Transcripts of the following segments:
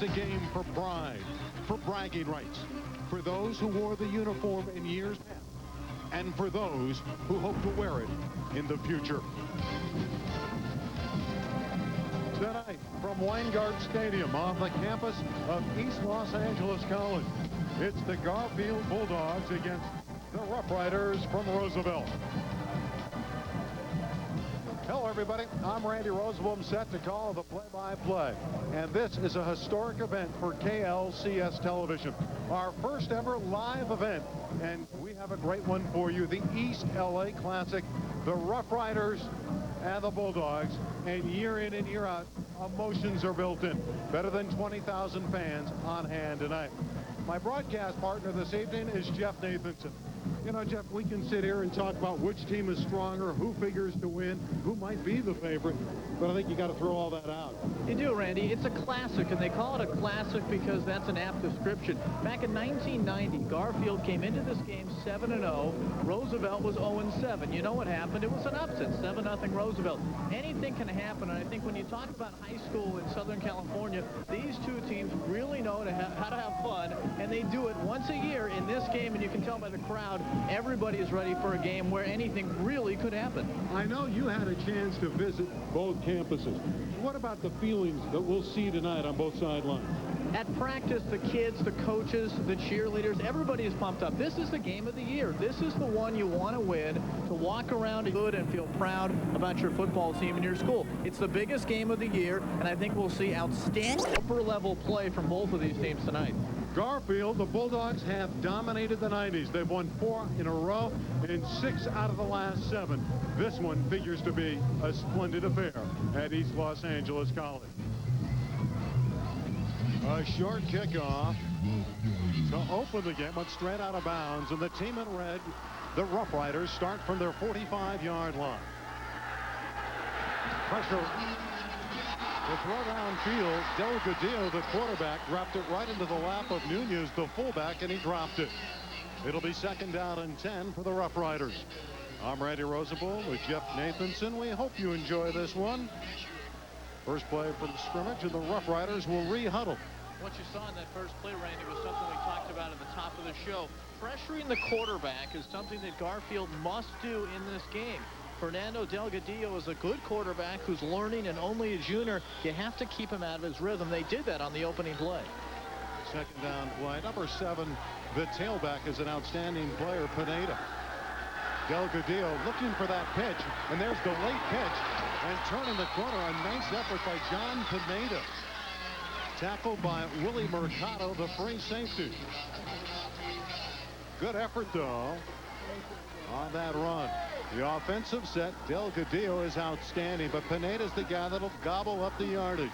a game for pride, for bragging rights, for those who wore the uniform in years past, and for those who hope to wear it in the future. Tonight, from Weingart Stadium on the campus of East Los Angeles College, it's the Garfield Bulldogs against the Rough Riders from Roosevelt. Hello, everybody. I'm Randy Roosevelt. I'm set to call the play-by-play. And this is a historic event for KLCS television. Our first ever live event. And we have a great one for you. The East LA Classic, the Rough Riders and the Bulldogs. And year in and year out, emotions are built in. Better than 20,000 fans on hand tonight. My broadcast partner this evening is Jeff Nathanson. You know, Jeff, we can sit here and talk about which team is stronger, who figures to win, who might be the favorite, but I think you got to throw all that out. You do, Randy. It's a classic, and they call it a classic because that's an apt description. Back in 1990, Garfield came into this game 7-0. Roosevelt was 0-7. You know what happened? It was an upset, 7-0 Roosevelt. Anything can happen, and I think when you talk about high school in Southern California, these two teams really know how to have fun, and they do it once a year in this game, and you can tell by the crowd, everybody is ready for a game where anything really could happen. I know you had a chance to visit both campuses. What about the feelings that we'll see tonight on both sidelines? At practice, the kids, the coaches, the cheerleaders, everybody is pumped up. This is the game of the year. This is the one you want to win, to walk around good and feel proud about your football team and your school. It's the biggest game of the year, and I think we'll see outstanding upper-level play from both of these teams tonight. Garfield, the Bulldogs have dominated the 90s. They've won 4 in a row and 6 out of the last 7. This one figures to be a splendid affair at East Los Angeles College. A short kickoff to open the game, but straight out of bounds. And the team in red, the Rough Riders, start from their 45-yard line. Pressure. The throw downfield, Delgadillo, the quarterback, dropped it right into the lap of Nunez, the fullback, and he dropped it. It'll be 2nd down and 10 for the Rough Riders. I'm Randy Roosevelt with Jeff Nathanson. We hope you enjoy this one. First play for the scrimmage, and the Rough Riders will re-huddle. What you saw in that first play, Randy, was something we talked about at the top of the show. Pressuring the quarterback is something that Garfield must do in this game. Fernando Delgadillo is a good quarterback who's learning and only a junior. You have to keep him out of his rhythm. They did that on the opening play. 2nd down play. Number 7, the tailback, is an outstanding player, Pineda. Delgadillo looking for that pitch, and there's the late pitch. And turning the corner, a nice effort by John Pineda. Tackled by Willie Mercado, the free safety. Good effort, though, on that run. The offensive set, Delgadillo is outstanding, but Pineda's the guy that'll gobble up the yardage.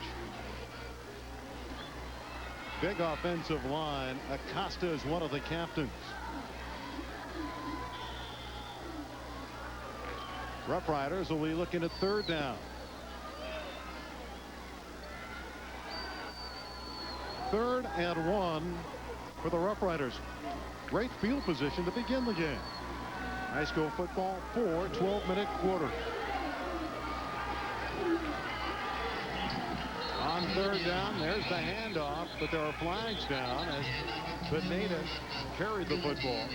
Big offensive line. Acosta is one of the captains. Rough Riders will be looking at 3rd down. 3rd and 1 for the Rough Riders. Great field position to begin the game. High school football, 4 12-minute quarters. On 3rd down, there's the handoff, but there are flags down as Pineda carried the football.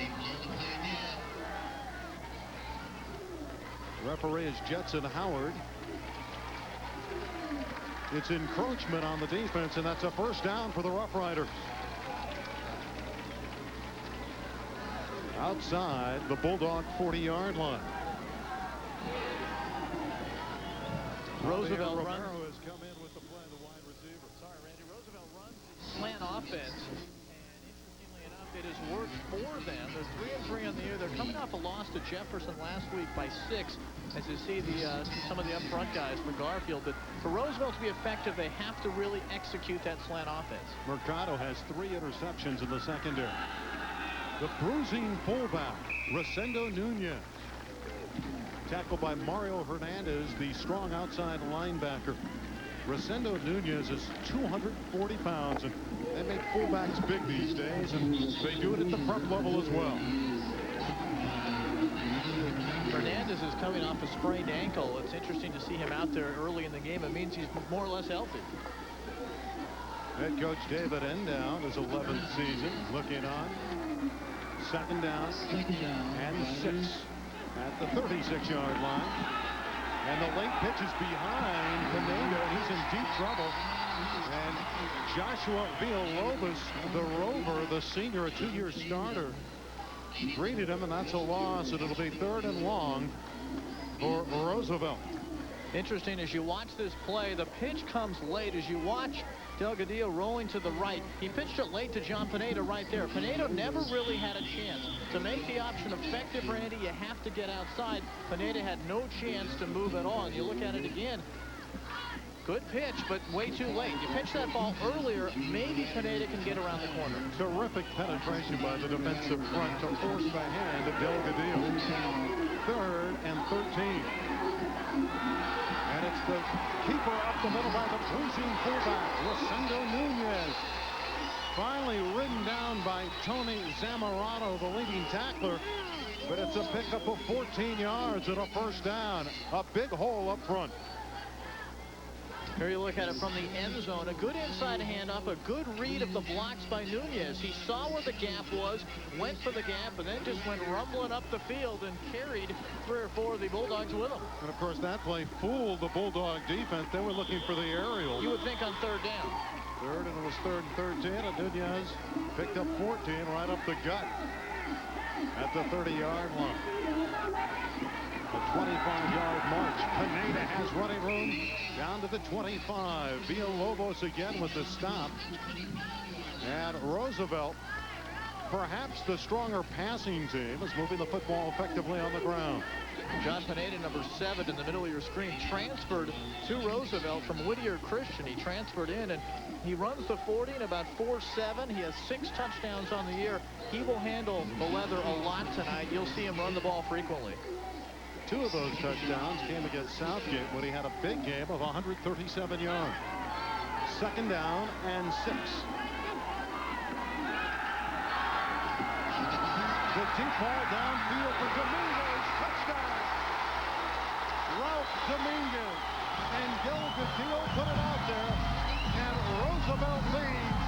Referee is Jetson Howard. It's encroachment on the defense, and that's a 1st down for the Rough Riders. Outside the Bulldog 40-yard line. Roosevelt Romero has come in with the play, the wide receiver. Sorry, Randy. Roosevelt runs the slant offense, and interestingly enough, it has worked for them. They're 3-3 on the year. They're coming off a loss to Jefferson last week by 6. As you see some of the up front guys for Garfield, but for Roosevelt to be effective, they have to really execute that slant offense. Mercado has 3 interceptions in the secondary. The bruising fullback, Rosendo Nunez. Tackled by Mario Hernandez, the strong outside linebacker. Rosendo Nunez is 240 pounds, and they make fullbacks big these days, and they do it at the prep level as well. Hernandez is coming off a sprained ankle. It's interesting to see him out there early in the game. It means he's more or less healthy. Head coach David Endow, his 11th season, looking on. Second down and 6 at the 36-yard line. And the late pitch is behind Pineda. He's in deep trouble. And Joshua Villalobos, the Rover, the senior, a 2-year starter, greeted him, and that's a loss, and it'll be 3rd and long for Roosevelt. Interesting, as you watch this play, the pitch comes late. As you watch Delgadillo rolling to the right, he pitched it late to John Pineda right there. Pineda never really had a chance. To make the option effective, Randy, you have to get outside. Pineda had no chance to move at all. And you look at it again, good pitch, but way too late. You pitch that ball earlier, maybe Pineda can get around the corner. Terrific penetration by the defensive front to force the hand of Delgadillo. 3rd and 13. And it's the keeper up the middle by the bruising fullback, Rosendo Nunez. Finally ridden down by Tony Zamorano, the leading tackler. But it's a pickup of 14 yards and a 1st down. A big hole up front. Here you look at it from the end zone. A good inside handoff, a good read of the blocks by Nunez. He saw where the gap was, went for the gap, and then just went rumbling up the field and carried 3 or 4 of the Bulldogs with him. And of course that play fooled the Bulldog defense. They were looking for the aerial. You would think on 3rd down. 3rd, and it was 3rd and 13, and Nunez picked up 14 right up the gut at the 30-yard line. A 25-yard march. Pineda has running room down to the 25. Villalobos again with the stop. And Roosevelt, perhaps the stronger passing team, is moving the football effectively on the ground. John Pineda, number 7 in the middle of your screen, transferred to Roosevelt from Whittier Christian. He transferred in, and he runs the 40 in about 4.7. He has 6 touchdowns on the year. He will handle the leather a lot tonight. You'll see him run the ball frequently. 2 of those touchdowns came against Southgate when he had a big game of 137 yards. 2nd down and 6. The deep ball downfield for Dominguez. Touchdown. Ralph Dominguez. And Delgadillo put it out there. And Roosevelt leads.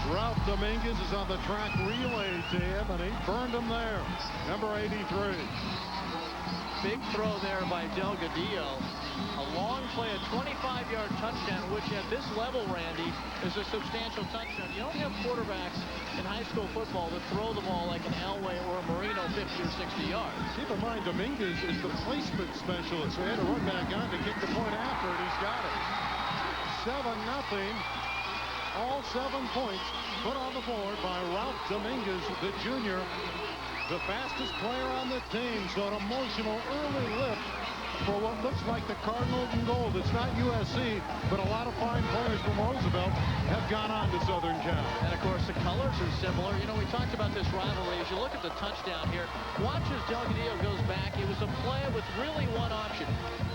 Ralph Dominguez is on the track relay team, and he burned him there. Number 83. Big throw there by Delgadillo. A long play, a 25-yard touchdown, which at this level, Randy, is a substantial touchdown. You don't have quarterbacks in high school football that throw the ball like an Elway or a Marino 50 or 60 yards. Keep in mind, Dominguez is the placement specialist. So he had to run back on to kick the point after it. He's got it. 7-0. All 7 points put on the board by Ralph Dominguez, the junior, the fastest player on the team. So an emotional early lift for what looks like the Cardinals in gold. It's not USC, but a lot of fine players from Roosevelt have gone on to Southern Cal. And of course, the colors are similar. You know, we talked about this rivalry. As you look at the touchdown here, watch as Delgadillo goes back. It was a play with really one option.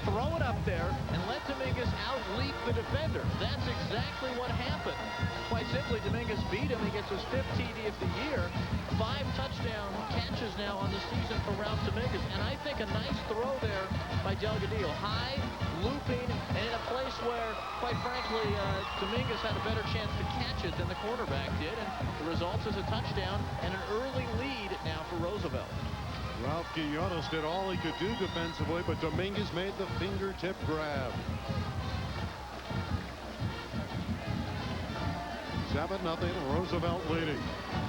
Throw it up there and let Dominguez out-leap the defender. That's exactly what happened. Quite simply, Dominguez beat him. He gets his 5th TD of the year. 5 touchdown catches now on the season for Ralph Dominguez. And I think a nice throw there by Delgadillo. High, looping, and in a place where, quite frankly, Dominguez had a better chance to catch it than the quarterback did. And the result is a touchdown and an early lead now for Roosevelt. Ralph Quinones did all he could do defensively, but Dominguez made the fingertip grab. 7-0, Roosevelt leading.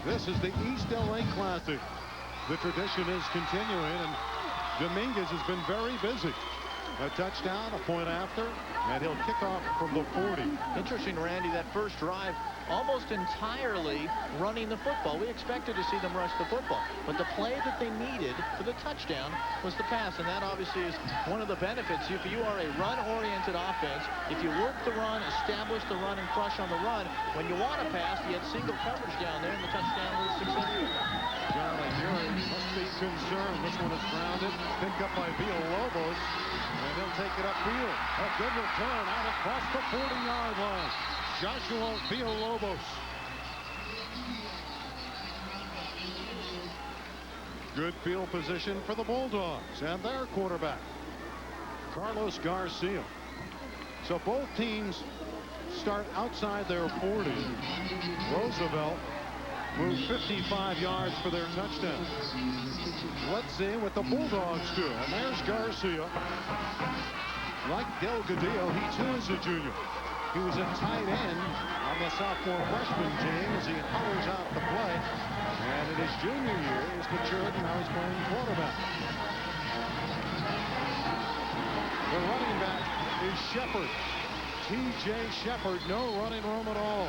This is the East LA Classic. The tradition is continuing, and Dominguez has been very busy. A touchdown, a point after, and he'll kick off from the 40. Interesting, Randy, that first drive almost entirely running the football. We expected to see them rush the football, but the play that they needed for the touchdown was the pass, and that obviously is one of the benefits. If you are a run-oriented offense, if you work the run, establish the run, and crush on the run, when you want to pass, you had single coverage down there, and the touchdown was successful. John Aguirre must be concerned. This one is grounded, picked up by Villalobos, and he'll take it upfield. A good return out across the 40-yard line. Joshua Villalobos. Good field position for the Bulldogs and their quarterback, Carlos Garcia. So both teams start outside their 40. Roosevelt moved 55 yards for their touchdown. Let's see what the Bulldogs do. And there's Garcia. Like Delgadillo, he too is a junior. He was a tight end on the sophomore freshman team as he hovers out the play. And in his junior year, he's matured and now he's playing quarterback. The running back is Shepard. T.J. Shepard, no running room at all.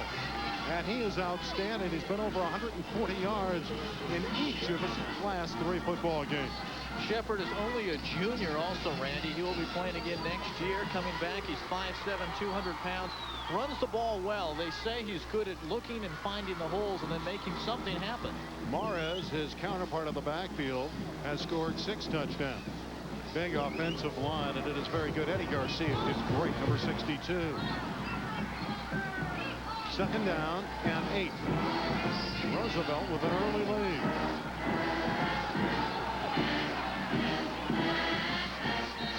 And he is outstanding. He's been over 140 yards in each of his last 3 football games. Shepard is only a junior also, Randy. He will be playing again next year. Coming back, he's 5'7", 200 pounds. Runs the ball well. They say he's good at looking and finding the holes and then making something happen. Mares, his counterpart of the backfield, has scored 6 touchdowns. Big offensive line, and it is very good. Eddie Garcia is great, number 62. Second down and 8. Roosevelt with an early lead.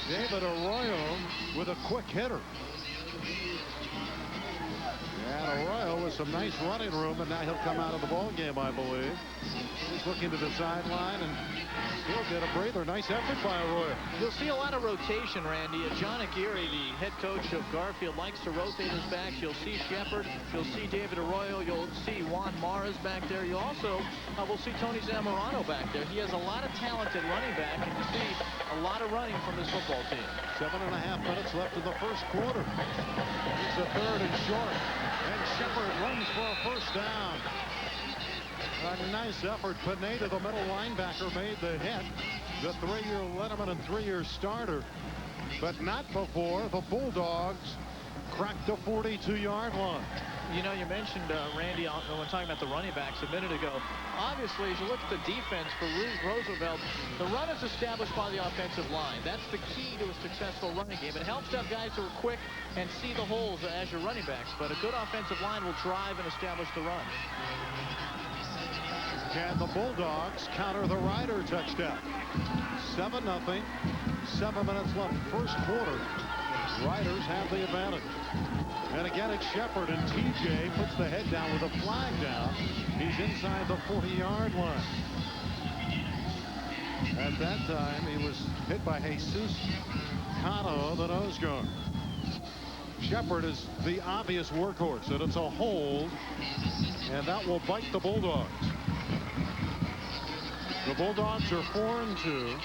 David Arroyo with a quick hitter. And Arroyo with some nice running room, and now he'll come out of the ball game, I believe. He's looking to the sideline, and he'll get a breather. Nice effort by Arroyo. You'll see a lot of rotation, Randy. John Aguirre, the head coach of Garfield, likes to rotate his backs. You'll see Shepard. You'll see David Arroyo. You'll see Juan Mares back there. You also will see Tony Zamorano back there. He has a lot of talented running back, and you see a lot of running from this football team. 7.5 minutes left in the first quarter. It's a 3rd and short. And Shepard runs for a first down. A nice effort. Pineda, the middle linebacker, made the hit. The 3-year letterman and 3-year starter. But not before the Bulldogs cracked the 42-yard line. You know, you mentioned, Randy, when talking about the running backs a minute ago. Obviously, as you look at the defense for Roosevelt, the run is established by the offensive line. That's the key to a successful running game. It helps to have guys who are quick and see the holes as your running backs. But a good offensive line will drive and establish the run. Can the Bulldogs counter the Ryder touchdown? 7-0. 7 minutes left first quarter. Riders have the advantage. And again, it's Shepard, and TJ puts the head down with a flag down. He's inside the 40-yard line. At that time, he was hit by Jesus Cano, the nose guard. Shepard is the obvious workhorse, and it's a hold, and that will bite the Bulldogs. The Bulldogs are 4-2.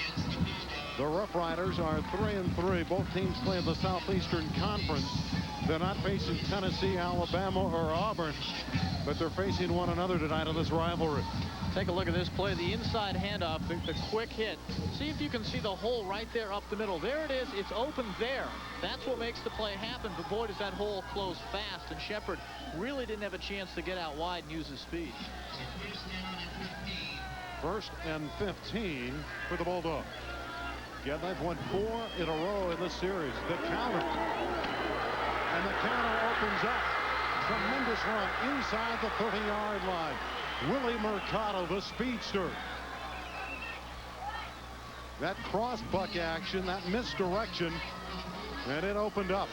The Rough Riders are 3-3. Both teams play in the Southeastern Conference. They're not facing Tennessee, Alabama, or Auburn, but they're facing one another tonight in this rivalry. Take a look at this play. The inside handoff, the quick hit. See if you can see the hole right there up the middle. There it is. It's open there. That's what makes the play happen. But boy, does that hole close fast. And Shepard really didn't have a chance to get out wide and use his speed. 1st and 15 for the Bulldogs. Again, they've won 4 in a row in this series. The counter. And the counter opens up. Tremendous run inside the 30-yard line. Willie Mercado, the speedster. That cross buck action, that misdirection, and it opened up.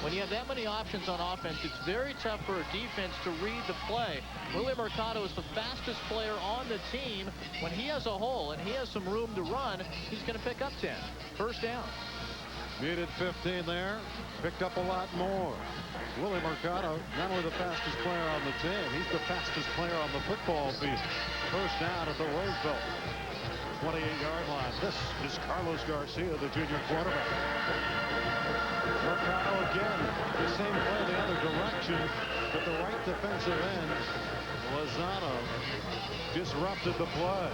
When you have that many options on offense, it's very tough for a defense to read the play. Willie Mercado is the fastest player on the team. When he has a hole and he has some room to run, he's going to pick up 10. First down. Needed 15 there. Picked up a lot more. Willie Mercado, not only the fastest player on the team, he's the fastest player on the football field. First down at the Roosevelt 28-yard line. This is Carlos Garcia, the junior quarterback. Mercado again, the same play the other direction, but the right defensive end, Lozano, disrupted the play.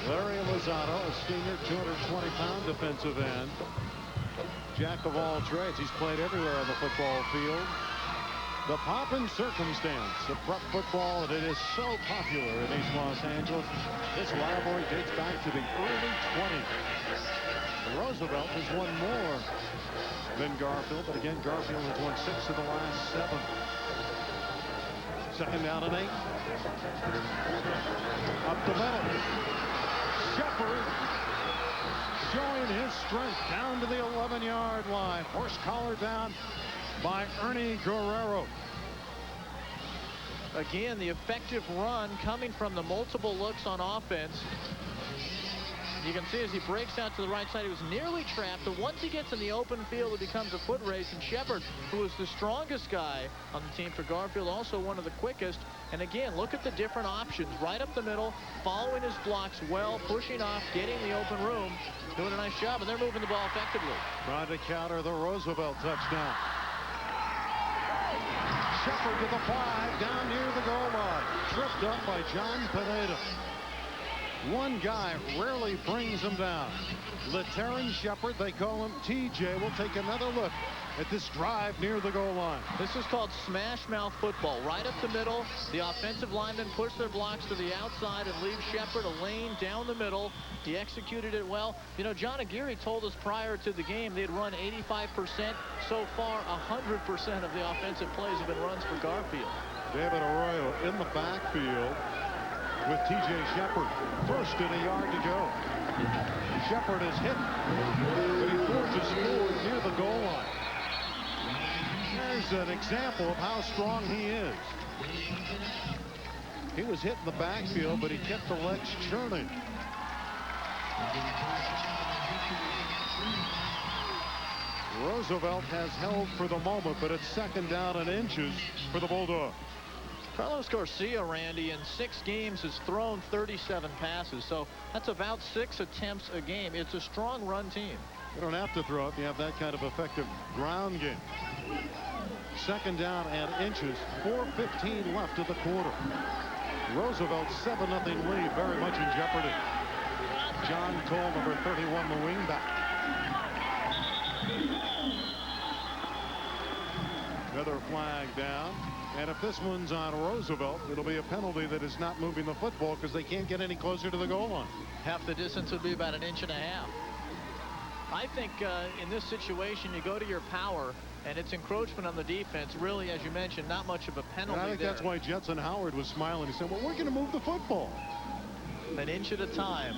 Larry Lozano, a senior 220-pound defensive end. Jack of all trades. He's played everywhere on the football field. The pomp and circumstance of prep football, and it is so popular in East Los Angeles. This rivalry dates back to the early 20s. Roosevelt has won more than Garfield, but again, Garfield has won 6 of the last 7. Second down and 8. Up the middle. strength down to the 11-yard line. Horse collar down by Ernie Guerrero. Again, the effective run coming from the multiple looks on offense. You can see as he breaks out to the right side, he was nearly trapped, but once he gets in the open field, it becomes a foot race, and Shepard, who was the strongest guy on the team for Garfield, also one of the quickest. And again, look at the different options. Right up the middle, following his blocks well, pushing off, getting the open room, doing a nice job, and they're moving the ball effectively. Trying to counter the Roosevelt touchdown. Shepard to the 5, down near the goal line. Tripped up by John Pineda. One guy rarely brings him down. LaTerran Shepard, they call him TJ. We'll take another look at this drive near the goal line. This is called smash mouth football. Right up the middle, the offensive linemen push their blocks to the outside and leave Shepard a lane down the middle. He executed it well. You know, John Aguirre told us prior to the game they'd run 85%. So far, 100% of the offensive plays have been runs for Garfield. David Arroyo in the backfield with TJ Shepard. First and a yard to go. Shepard is hit, but he forces forward near the goal line. There's an example of how strong he is. He was hit in the backfield, but he kept the legs churning. Roosevelt has held for the moment, but it's second down and inches for the Bulldogs. Carlos Garcia, Randy, in 6 games has thrown 37 passes, so that's about 6 attempts a game. It's a strong run team. You don't have to throw if you have that kind of effective ground game. Second down and inches, 4:15 left of the quarter. Roosevelt 7-0 lead, very much in jeopardy. John Toll, number 31, the wingback. Another flag down. And if this one's on Roosevelt, it'll be a penalty that is not moving the football because they can't get any closer to the goal line. Half the distance would be about 1.5 inches. I think in this situation, you go to your power, and it's encroachment on the defense. Really, as you mentioned, not much of a penalty. And I think that's why Jetson Howard was smiling. He said, well, we're going to move the football 1 inch at a time.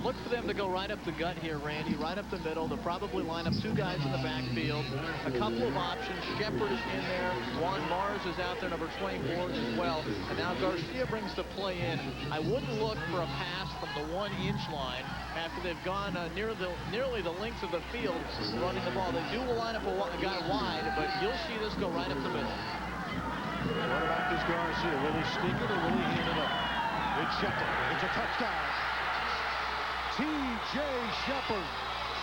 Look for them to go right up the gut here, Randy, right up the middle. They'll probably line up 2 guys in the backfield. A couple of options. Shepard is in there. Juan Mars is out there, number 24 as well. And now Garcia brings the play in. I wouldn't look for a pass from the 1-inch line after they've gone nearly the length of the field running the ball. They do line up a guy wide, but you'll see this go right up the middle. What about this Garcia? Will he sneak it or will he hand it up? It's Shepard. It's a touchdown. TJ Shepard,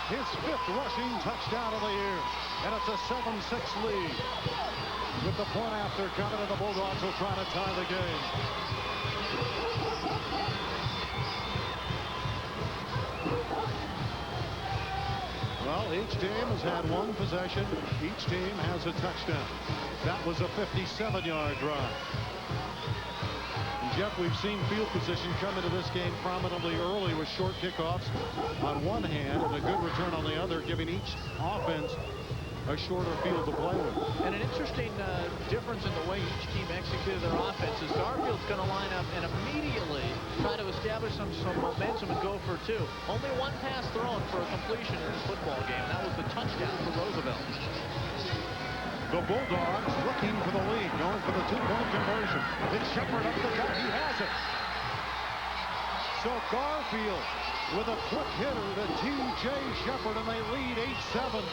his 5th rushing touchdown of the year, and it's a 7-6 lead. With the point after coming, and the Bulldogs will try to tie the game. Well, each team has had 1 possession. Each team has a touchdown. That was a 57-yard drive. Jeff, we've seen field position come into this game prominently early with short kickoffs on one hand and a good return on the other, giving each offense a shorter field to play with. And an interesting difference in the way each team executed their offense is Garfield's going to line up and immediately try to establish some momentum and go for 2. Only 1 pass thrown for a completion in this football game. That was the touchdown for Roosevelt. The Bulldogs looking for the lead, going for the 2-point conversion. It's Shepard up the gut. He has it. So Garfield with a quick hitter to TJ Shepard, and they lead 8-7.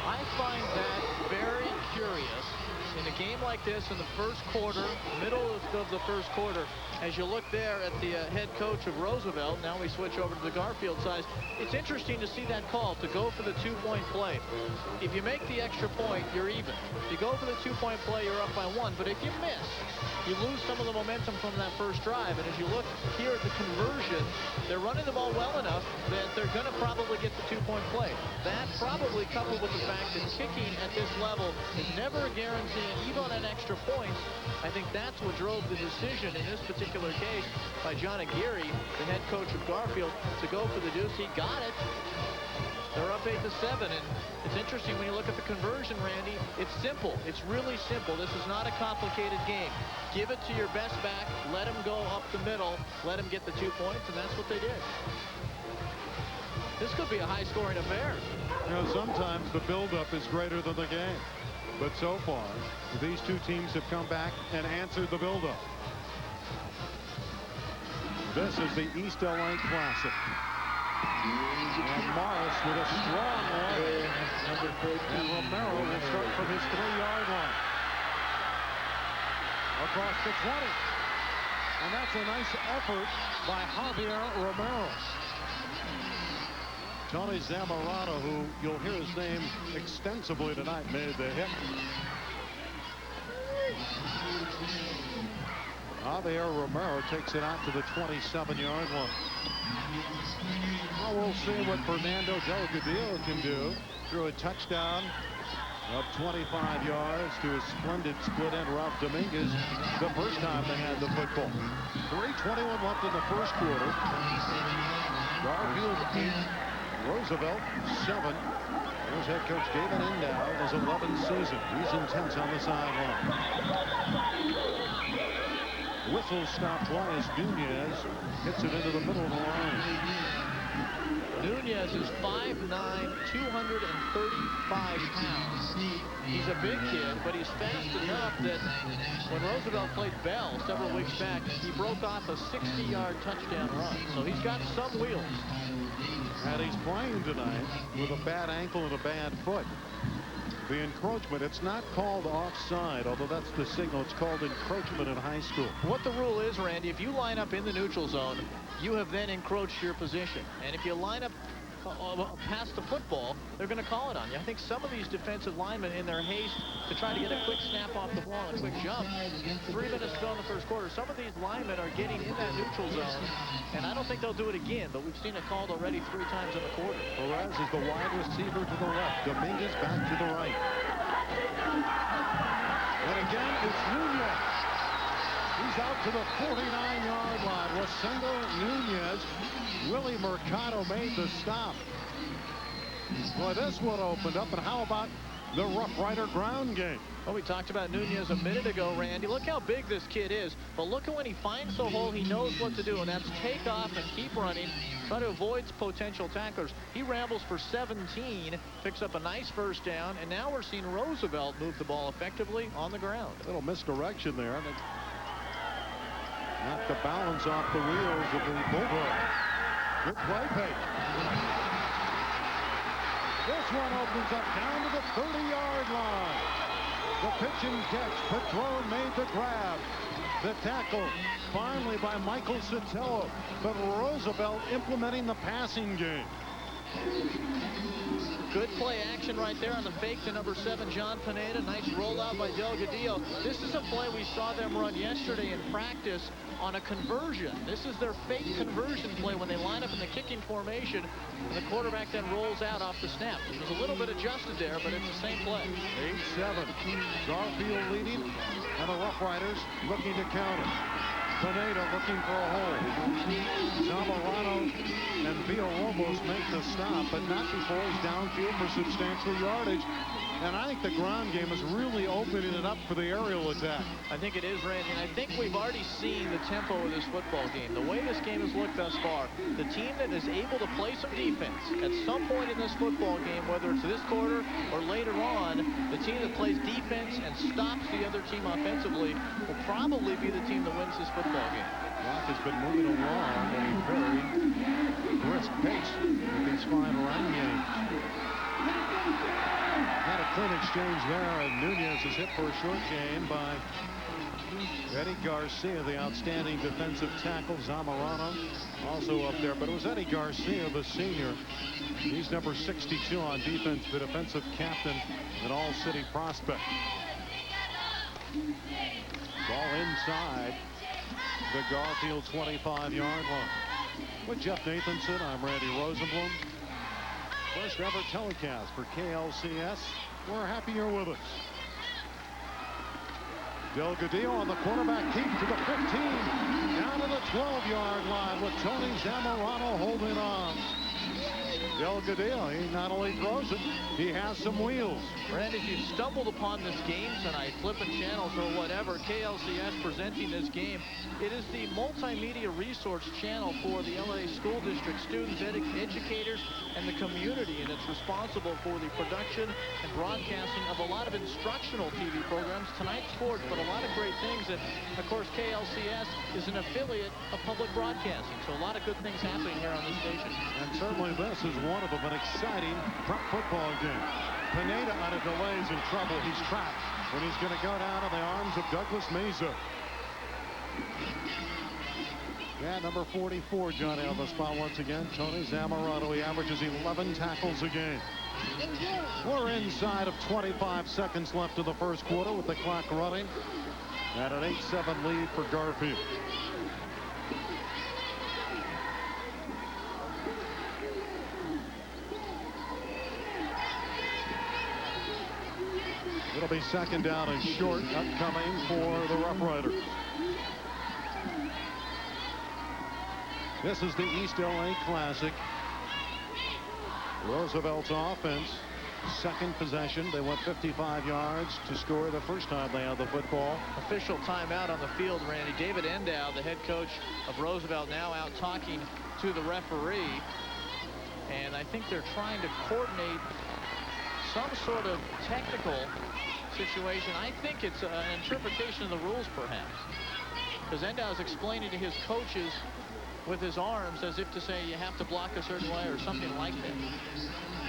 I find that very curious. In a game like this, in the first quarter, middle of the first quarter, as you look there at the head coach of Roosevelt, now we switch over to the Garfield side. It's interesting to see that call to go for the 2-point play. If you make the extra point, you're even. If you go for the 2-point play, you're up by 1. But if you miss, you lose some of the momentum from that first drive. And as you look here at the conversion, they're running the ball well enough that they're going to probably get the 2-point play. That probably coupled with the fact that kicking at this level is never a guarantee. And even on an extra point, I think that's what drove the decision in this particular case by John Aguirre, the head coach of Garfield, to go for the deuce. He got it. They're up 8-7, and it's interesting when you look at the conversion, Randy. It's simple. It's really simple. This is not a complicated game. Give it to your best back. Let him go up the middle. Let him get the 2 points, and that's what they did. This could be a high-scoring affair. You know, sometimes the buildup is greater than the game. But so far, these two teams have come back and answered the buildup. This is the East LA Classic. And Morris with a strong leg. And Romero will start from his 3-yard line. Across the 20. And that's a nice effort by Javier Romero. Tony Zamorano, who you'll hear his name extensively tonight, made the hit. Javier Romero takes it out to the 27-yard line. Well, we'll see what Fernando Delgadillo can do through a touchdown of 25 yards to a splendid split end Ralph Dominguez the first time they had the football. 3:21 left in the first quarter. Garfield 8, Roosevelt 7. Here's head coach David Endow, his 11th season. He's intense on the sideline. Whistle stop play as Nunez hits it into the middle of the line. Nunez is 5'9", 235 pounds. He's a big kid, but he's fast enough that when Roosevelt played Bell several weeks back, he broke off a 60-yard touchdown run. So he's got some wheels. And he's playing tonight with a bad ankle and a bad foot. The encroachment, it's not called offside, although that's the signal. It's called encroachment in high school. What the rule is, Randy, if you line up in the neutral zone, you have then encroached your position. And if you line up past the football, they're going to call it on you. I think some of these defensive linemen, in their haste to try to get a quick snap off the ball and a quick jump, 3 minutes to go in the first quarter, some of these linemen are getting in that neutral zone, and I don't think they'll do it again, but we've seen it called already 3 times in the quarter. Perez is the wide receiver to the left. Dominguez back to the right. And again, it's Nunez. He's out to the 49-yard line. Rosendo Nunez. Willie Mercado made the stop. Boy, this one opened up. And how about the Rough Rider ground game? Well, we talked about Nunez a minute ago, Randy. Look how big this kid is. But look at when he finds the hole, he knows what to do, and that's take off and keep running, try to avoid potential tacklers. He rambles for 17, picks up a nice first down, and now we're seeing Roosevelt move the ball effectively on the ground. A little misdirection there. Knocked the balance off the wheels of the Bulldogs. Good play fake. This one opens up down to the 30-yard line. The pitch and catch. Patron made the grab. The tackle finally by Michael Sotelo. But Roosevelt implementing the passing game. Good play action right there on the fake to number 7, John Pineda. Nice rollout by Delgadillo. This is a play we saw them run yesterday in practice on a conversion. This is their fake conversion play when they line up in the kicking formation, and the quarterback then rolls out off the snap. It was a little bit adjusted there, but it's the same play. 8-7. Garfield leading, and the Rough Riders looking to counter. Pineda looking for a hole. Zamorano and Villalobos make the stop, but not before he's downfield for substantial yardage. And I think the ground game is really opening it up for the aerial attack. I think it is, Randy, and I think we've already seen the tempo of this football game. The way this game has looked thus far, the team that is able to play some defense at some point in this football game, whether it's this quarter or later on, the team that plays defense and stops the other team offensively will probably be the team that wins this football game. Rock has been moving along at a very brisk pace with these 5 run games. Had a clean exchange there, and Nunez is hit for a short gain by Eddie Garcia, the outstanding defensive tackle. Zamorano also up there, but it was Eddie Garcia, the senior. He's number 62 on defense, the defensive captain, an all-city prospect. Ball inside the Garfield 25-yard line. With Jeff Nathanson, I'm Randy Rosenblum. First ever telecast for KLCS. We're happy you're with us. Delgadillo on the quarterback keep to the 15. Down to the 12-yard line with Tony Zamorano holding on. Delgadillo, he not only throws it, he has some wheels. Randy, if you stumbled upon this game tonight, flipping channels or whatever, KLCS presenting this game, it is the multimedia resource channel for the LA School District students, educators, and the community, and it's responsible for the production and broadcasting of a lot of instructional TV programs, tonight's sports, but a lot of great things. And of course, KLCS is an affiliate of public broadcasting, so a lot of good things happening here on this station. And certainly this is one of them, an exciting prep football game. Pineda on a delay is in trouble. He's trapped when he's going to go down in the arms of Douglas Meza. Yeah, number 44, Johnny, on the spot once again. Tony Zamorano. He averages 11 tackles a game. We're inside of 25 seconds left in the first quarter with the clock running at an 8-7 lead for Garfield. It'll be second down and short upcoming for the Rough Riders. This is the East LA Classic. Roosevelt's offense, second possession. They went 55 yards to score the first time they had the football. Official timeout on the field, Randy. David Endow, the head coach of Roosevelt, now out talking to the referee. And I think they're trying to coordinate some sort of technical situation. I think it's an interpretation of the rules, perhaps, because Endow is explaining to his coaches with his arms as if to say you have to block a certain way or something like that.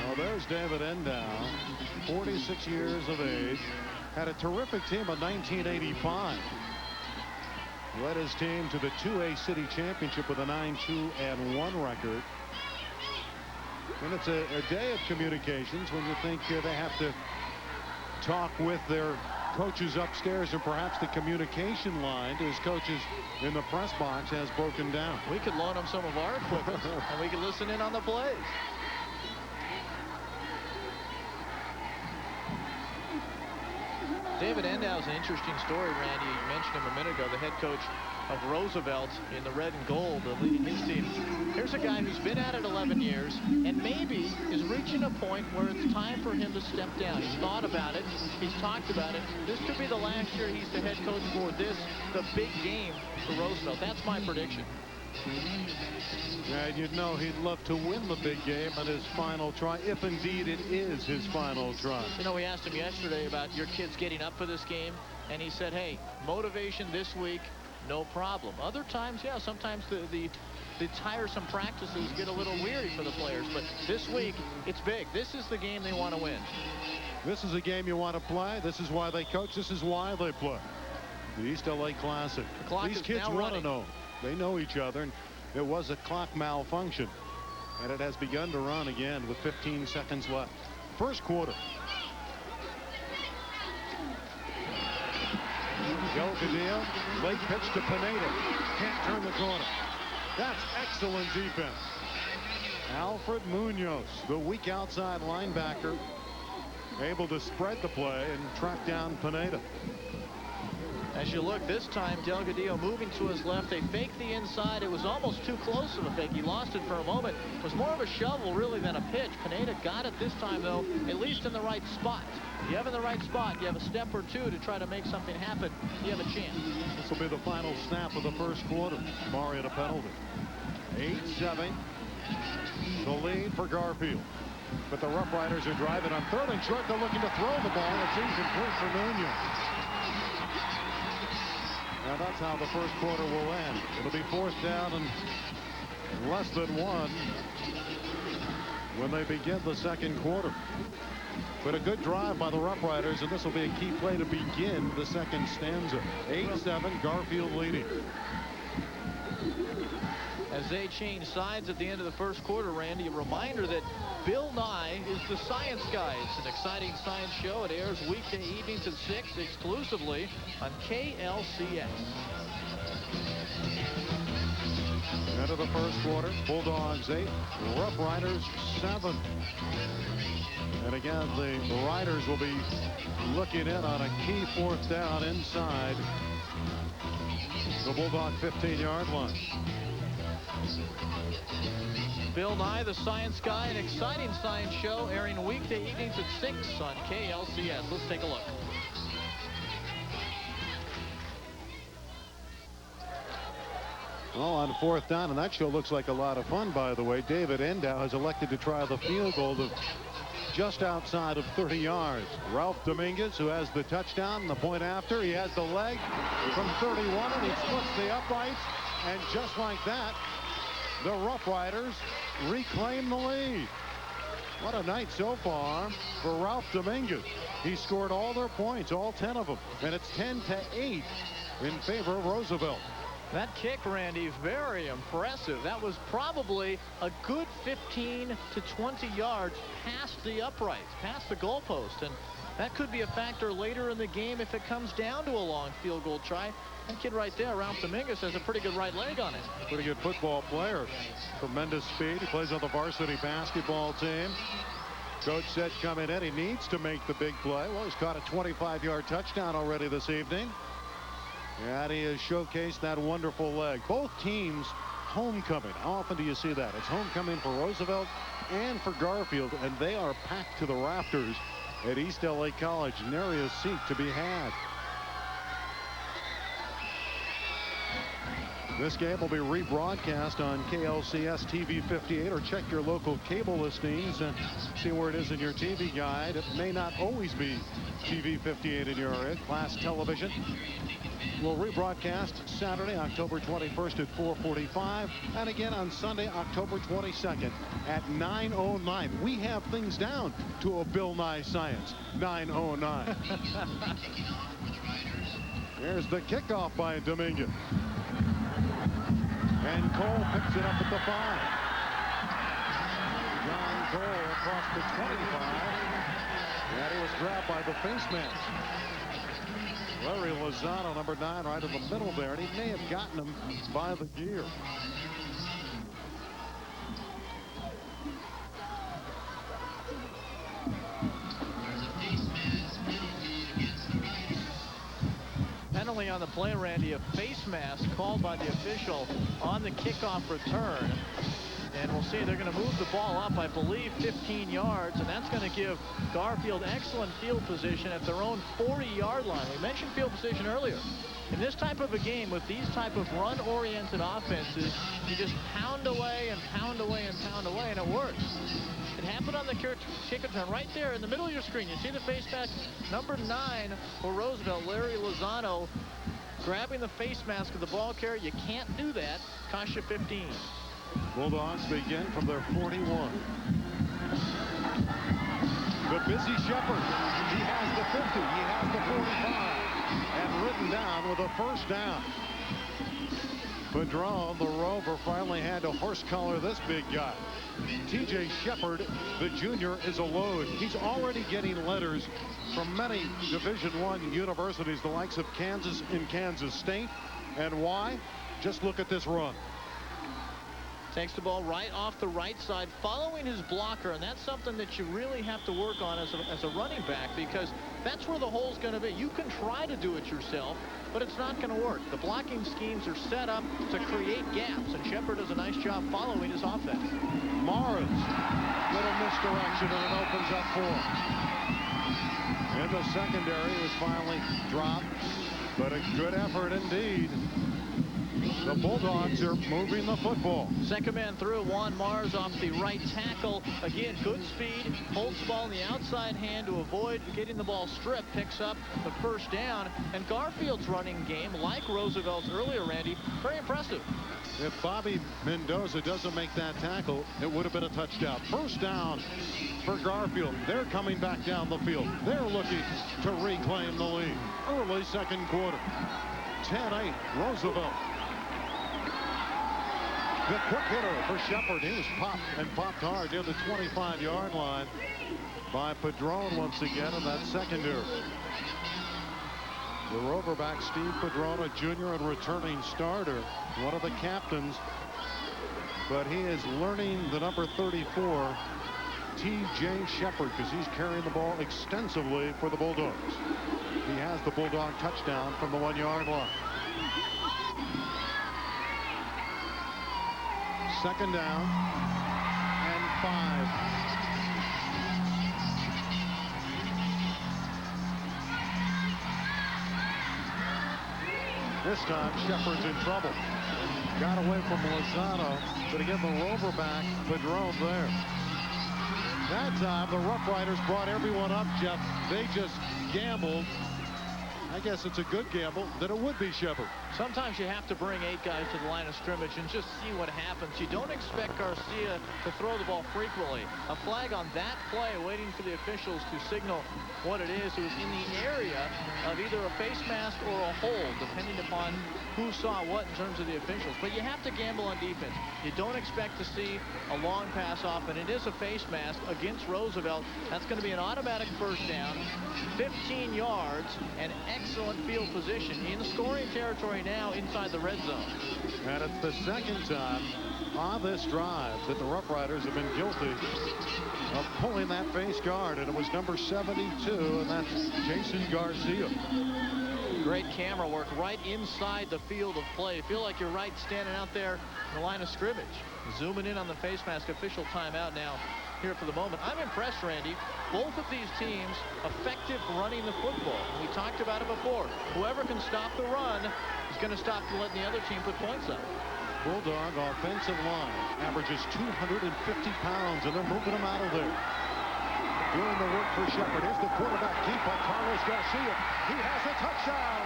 Well, there's David Endow, 46 years of age, had a terrific team in 1985. Led his team to the 2A City Championship with a 9-2-1 record. And it's a day of communications when you think they have to talk with their coaches upstairs, and perhaps the communication line to his coaches in the press box has broken down. We could loan them some of our equipment and we could listen in on the plays. David Endow is an interesting story, Randy. You mentioned him a minute ago, the head coach of Roosevelt in the red and gold, leading his team. Here's a guy who's been at it 11 years and maybe is reaching a point where it's time for him to step down. He's thought about it. He's talked about it. This could be the last year he's the head coach for this, the big game for Roosevelt. That's my prediction. Yeah, you'd know he'd love to win the big game at his final try, if indeed it is his final try. You know, we asked him yesterday about your kids getting up for this game, and he said, hey, motivation this week, no problem. Other times, yeah, sometimes the tiresome practices get a little weary for the players, but this week, it's big. This is the game they want to win. This is a game you want to play. This is why they coach. This is why they play. The East LA Classic. The clock These is kids now want running. to know. They know each other, and it was a clock malfunction, and it has begun to run again with 15 seconds left. First quarter. Delgadillo, late pitch to Pineda. Can't turn the corner. That's excellent defense. Alfred Munoz, the weak outside linebacker, able to spread the play and track down Pineda. As you look this time, Delgadillo moving to his left. They faked the inside. It was almost too close of a fake. He lost it for a moment. It was more of a shovel, really, than a pitch. Pineda got it this time, though, at least in the right spot. If you have in the right spot, you have a step or two to try to make something happen, you have a chance. This will be the final snap of the first quarter. Barring a penalty. 8-7. The lead for Garfield. But the Rough Riders are driving on third and short. They're looking to throw the ball. It's incomplete for Munoz. Now that's how the first quarter will end. It'll be fourth down and less than one when they begin the second quarter. But a good drive by the Rough Riders, and this will be a key play to begin the second stanza. 8-7, Garfield leading. As they change sides at the end of the first quarter, Randy, a reminder that Bill Nye is the science guy. It's an exciting science show. It airs weekday evenings at 6 exclusively on KLCS. End of the first quarter, Bulldogs 8, Rough Riders 7. And again, the Riders will be looking in on a key fourth down inside the Bulldog 15-yard line. Bill Nye, the Science Guy, an exciting science show airing weekday evenings at 6 on KLCS. Let's take a look. Well, on 4th down, and that show looks like a lot of fun, by the way. David Endow has elected to try the field goal to just outside of 30 yards. Ralph Dominguez, who has the touchdown, the point after. He has the leg from 31, and he splits the uprights. And just like that, the Rough Riders reclaim the lead. What a night so far for Ralph Dominguez. He scored all their points, all 10 of them. And it's 10-8 in favor of Roosevelt. That kick, Randy, very impressive. That was probably a good 15 to 20 yards past the uprights, past the goalpost. And that could be a factor later in the game if it comes down to a long field goal try. That kid right there, Ralph Dominguez, has a pretty good right leg on it. Pretty good football player. Tremendous speed. He plays on the varsity basketball team. Coach said coming in, he needs to make the big play. Well, he's caught a 25-yard touchdown already this evening. And he has showcased that wonderful leg. Both teams homecoming. How often do you see that? It's homecoming for Roosevelt and for Garfield, and they are packed to the rafters at East LA College. Nary a seat to be had. This game will be rebroadcast on KLCS TV 58, or check your local cable listings and see where it is in your TV guide. It may not always be TV 58 in your area. Class television will rebroadcast Saturday, October 21st at 4:45, and again on Sunday, October 22nd at 9:09. We have things down to a Bill Nye science. 9:09. Here's the kickoff by Dominguez. And Cole picks it up at the 5. John Cole across the 25. And he was grabbed by the face mask. Larry Lozano, number 9, right in the middle there. And he may have gotten him by the gear. Penalty on the play, Randy, a face mask called by the official on the kickoff return. And we'll see, they're going to move the ball up, I believe, 15 yards, and that's going to give Garfield excellent field position at their own 40-yard line. We mentioned field position earlier. In this type of a game, with these type of run-oriented offenses, you just pound away and pound away and pound away, and it works. It happened on the kick return right there in the middle of your screen. You see the face mask, number 9 for Roosevelt, Larry Lozano, grabbing the face mask of the ball carrier. You can't do that. Cost you 15. Bulldogs begin from their 41. The busy Shepherd. He has the 50. He has the 45. And ridden down with a first down. Padron, the Rover, finally had to horse collar this big guy. TJ Shepherd, the junior, is a load. He's already getting letters from many Division I universities, the likes of Kansas and Kansas State. And why? Just look at this run. Takes the ball right off the right side, following his blocker, and that's something that you really have to work on as a running back, because that's where the hole's going to be. You can try to do it yourself, but it's not going to work. The blocking schemes are set up to create gaps, and Shepherd does a nice job following his offense. Morris, little misdirection, and it opens up for him. In the secondary, it was finally dropped, but a good effort indeed. The Bulldogs are moving the football. Second man through, Juan Mars off the right tackle. Again, good speed, holds the ball in the outside hand to avoid getting the ball stripped, picks up the first down. And Garfield's running game, like Roosevelt's earlier, Randy, very impressive. If Bobby Mendoza doesn't make that tackle, it would have been a touchdown. First down for Garfield. They're coming back down the field. They're looking to reclaim the lead. Early second quarter. 10-8, Roosevelt. The quick hitter for Shepherd. He was popped and popped hard near the 25-yard line by Padron once again in that secondary. The Roverback Steve Padron, a junior and returning starter, one of the captains, but he is learning the number 34, T.J. Shepherd, because he's carrying the ball extensively for the Bulldogs. He has the Bulldog touchdown from the 1-yard line. Second down and 5. This time, Shepard's in trouble. Got away from Lozano, but again, the rover back, Padron there. That time, the Rough Riders brought everyone up, Jeff. They just gambled. I guess it's a good gamble that it would be Shepard. Sometimes you have to bring 8 guys to the line of scrimmage and just see what happens. You don't expect Garcia to throw the ball frequently. A flag on that play, waiting for the officials to signal what it is. It was in the area of either a face mask or a hold, depending upon who saw what in terms of the officials. But you have to gamble on defense. You don't expect to see a long pass off, and it is a face mask against Roosevelt. That's going to be an automatic first down, 15 yards, and excellent field position in scoring territory now inside the red zone. And it's the second time on this drive that the Rough Riders have been guilty of pulling that face guard, and it was number 72, and that's Jason Garcia. Great camera work right inside the field of play. Feel like you're right standing out there in the line of scrimmage. Zooming in on the face mask. Official timeout now here for the moment. I'm impressed, Randy. Both of these teams effective running the football. We talked about it before. Whoever can stop the run is going to stop letting the other team put points up. Bulldog offensive line averages 250 pounds, and they're moving him out of there. Doing the work for Shepard. Here's the quarterback keep by Carlos Garcia. He has a touchdown.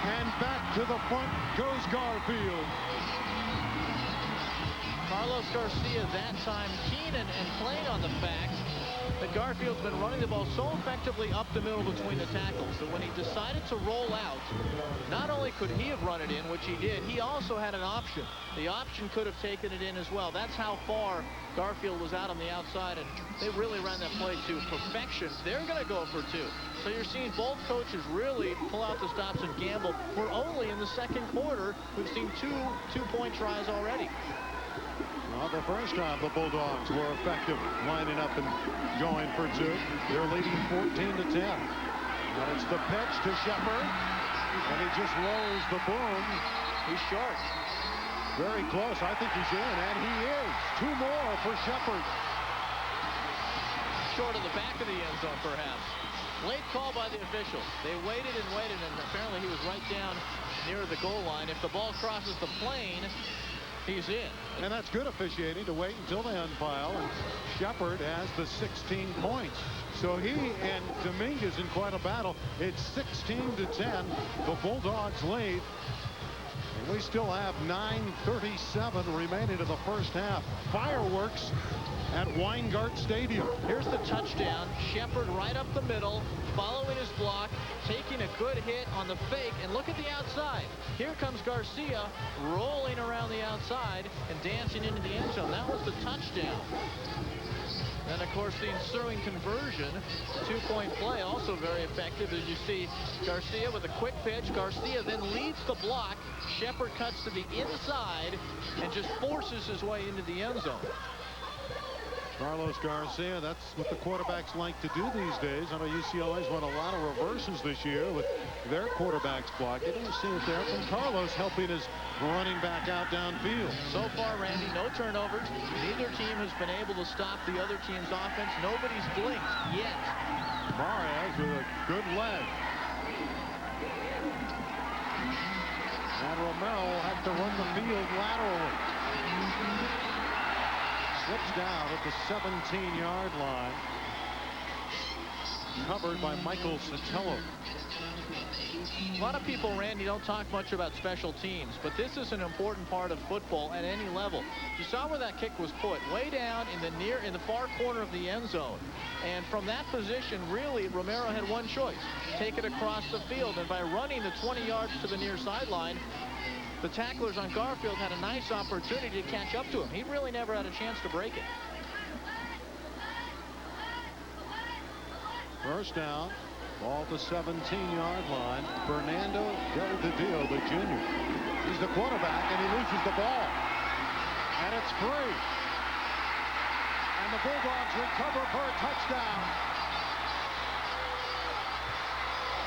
And back to the front goes Garfield. Carlos Garcia that time keen and playing on the fact that Garfield's been running the ball so effectively up the middle between the tackles that when he decided to roll out, not only could he have run it in, which he did, he also had an option. The option could have taken it in as well. That's how far Garfield was out on the outside, and they really ran that play to perfection. They're going to go for 2. So you're seeing both coaches really pull out the stops and gamble. We're only in the second quarter. We've seen two-point tries already. Well, the first time the Bulldogs were effective lining up and going for 2. They're leading 14-10. And it's the pitch to Shepard. And he just rolls the boom. He's short. Very close. I think he's in, and he is. 2 more for Shepard. Short of the back of the end zone, perhaps. Late call by the officials. They waited and waited, and apparently he was right down near the goal line. If the ball crosses the plane, he's in. And that's good officiating to wait until they unpile. And Shepard has the 16 points. So he and Dominguez in quite a battle. It's 16-10. The Bulldogs lead. And we still have 9:37 remaining to the first half. Fireworks at Weingart Stadium. Here's the touchdown. Shepard right up the middle, following his block, taking a good hit on the fake, and look at the outside. Here comes Garcia rolling around the outside and dancing into the end zone. That was the touchdown. And of course the ensuing conversion, 2-point play, also very effective, as you see Garcia with a quick pitch. Garcia then leads the block. Shepard cuts to the inside and just forces his way into the end zone. Carlos Garcia, that's what the quarterbacks like to do these days. I know UCLA's run a lot of reverses this year with their quarterbacks blocking. You don't see it there from Carlos helping his running back out downfield. So far, Randy, no turnovers. Neither team has been able to stop the other team's offense. Nobody's blinked yet. Marias with a good leg. And Romero will have to run the field laterally. Slips down at the 17-yard line. Covered by Michael Sotelo. A lot of people, Randy, don't talk much about special teams, but this is an important part of football at any level. You saw where that kick was put, way down in the far corner of the end zone. And from that position, really, Romero had one choice: take it across the field. And by running the 20 yards to the near sideline, the tacklers on Garfield had a nice opportunity to catch up to him. He really never had a chance to break it. First down, ball to 17-yard line. Fernando Del Dio, the junior. He's the quarterback, and he loses the ball. And it's free. And the Bulldogs recover for a touchdown.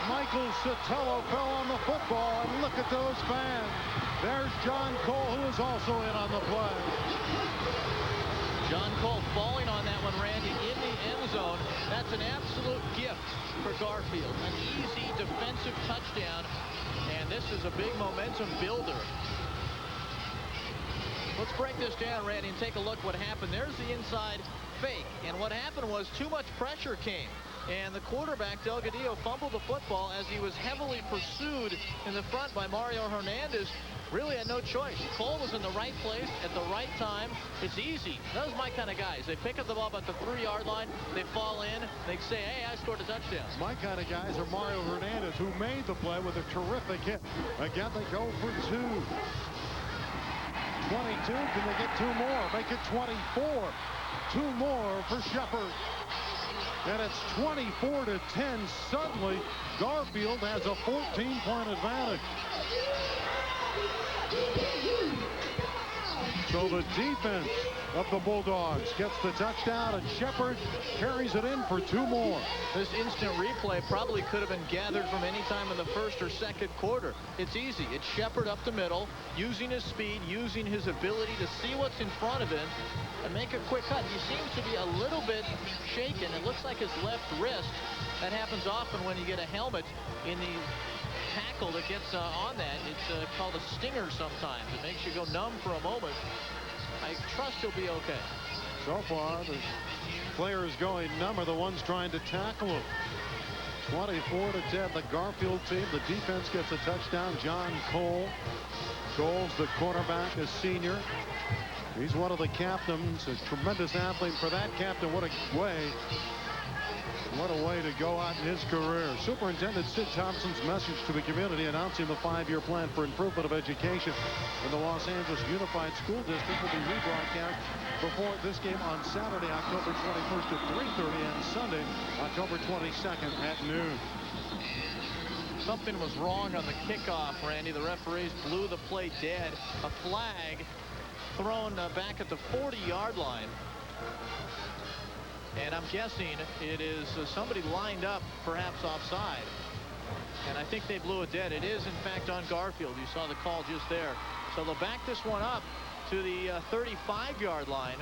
Michael Sotelo fell on the football, and look at those fans. There's John Cole, who is also in on the play. John Cole falling on that one, Randy, in the end zone. That's an absolute gift for Garfield. An easy defensive touchdown, and this is a big momentum builder. Let's break this down, Randy, and take a look what happened. There's the inside fake, and what happened was too much pressure came, and the quarterback, Delgadillo, fumbled the football as he was heavily pursued in the front by Mario Hernandez. Really had no choice. Cole was in the right place at the right time. It's easy. Those are my kind of guys. They pick up the ball about the 3-yard line. They fall in. They say, hey, I scored a touchdown. My kind of guys are Mario Hernandez, who made the play with a terrific hit. Again, they go for 2. 22. Can they get 2 more? Make it 24. 2 more for Shepard. And it's 24-10. Suddenly, Garfield has a 14-point advantage. So the defense of the Bulldogs gets the touchdown, and Shepard carries it in for 2 more. This instant replay probably could have been gathered from any time in the first or second quarter. It's easy. It's Shepard up the middle, using his speed, using his ability to see what's in front of him and make a quick cut. He seems to be a little bit shaken. It looks like his left wrist. That happens often when you get a helmet in the tackle that gets on that. It's called a stinger sometimes. It makes you go numb for a moment. I trust he'll be okay. So far, the players going numb are the ones trying to tackle him. 24-10, the Garfield team. The defense gets a touchdown. John Cole. Cole's the quarterback, a senior. He's one of the captains, a tremendous athlete. For that captain, what a way to go out in his career. Superintendent Sid Thompson's message to the community announcing the 5-year plan for improvement of education in the Los Angeles Unified School District will be rebroadcast before this game on Saturday, October 21st at 3:30, and Sunday, October 22nd at noon. Something was wrong on the kickoff, Randy. The referees blew the play dead. A flag thrown back at the 40-yard line. And I'm guessing it is somebody lined up, perhaps offside. And I think they blew it dead. It is, in fact, on Garfield. You saw the call just there. So they'll back this one up to the 35-yard line.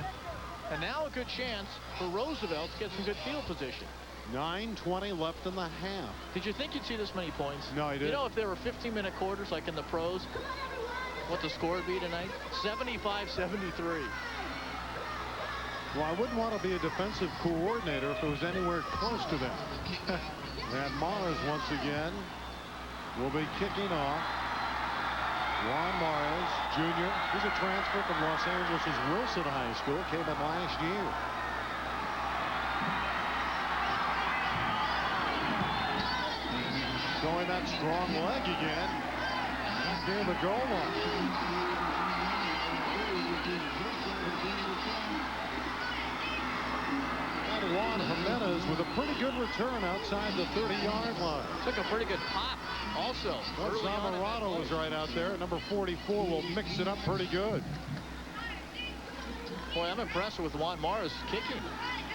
And now a good chance for Roosevelt to get some good field position. 9:20 left in the half. Did you think you'd see this many points? No, I didn't. You know, if there were 15-minute quarters like in the pros, what the score would be tonight? 75-73. Well, I wouldn't want to be a defensive coordinator if it was anywhere close to that. And Mars once again will be kicking off. Juan Mars, Jr. He's a transfer from Los Angeles' Wilson High School. Came in last year. Showing that strong leg again. Near the goal line. Juan Jimenez with a pretty good return outside the 30-yard line. Took a pretty good pop also. Zamorano was right out there. Number 44 will mix it up pretty good. Boy, I'm impressed with Juan Mars kicking.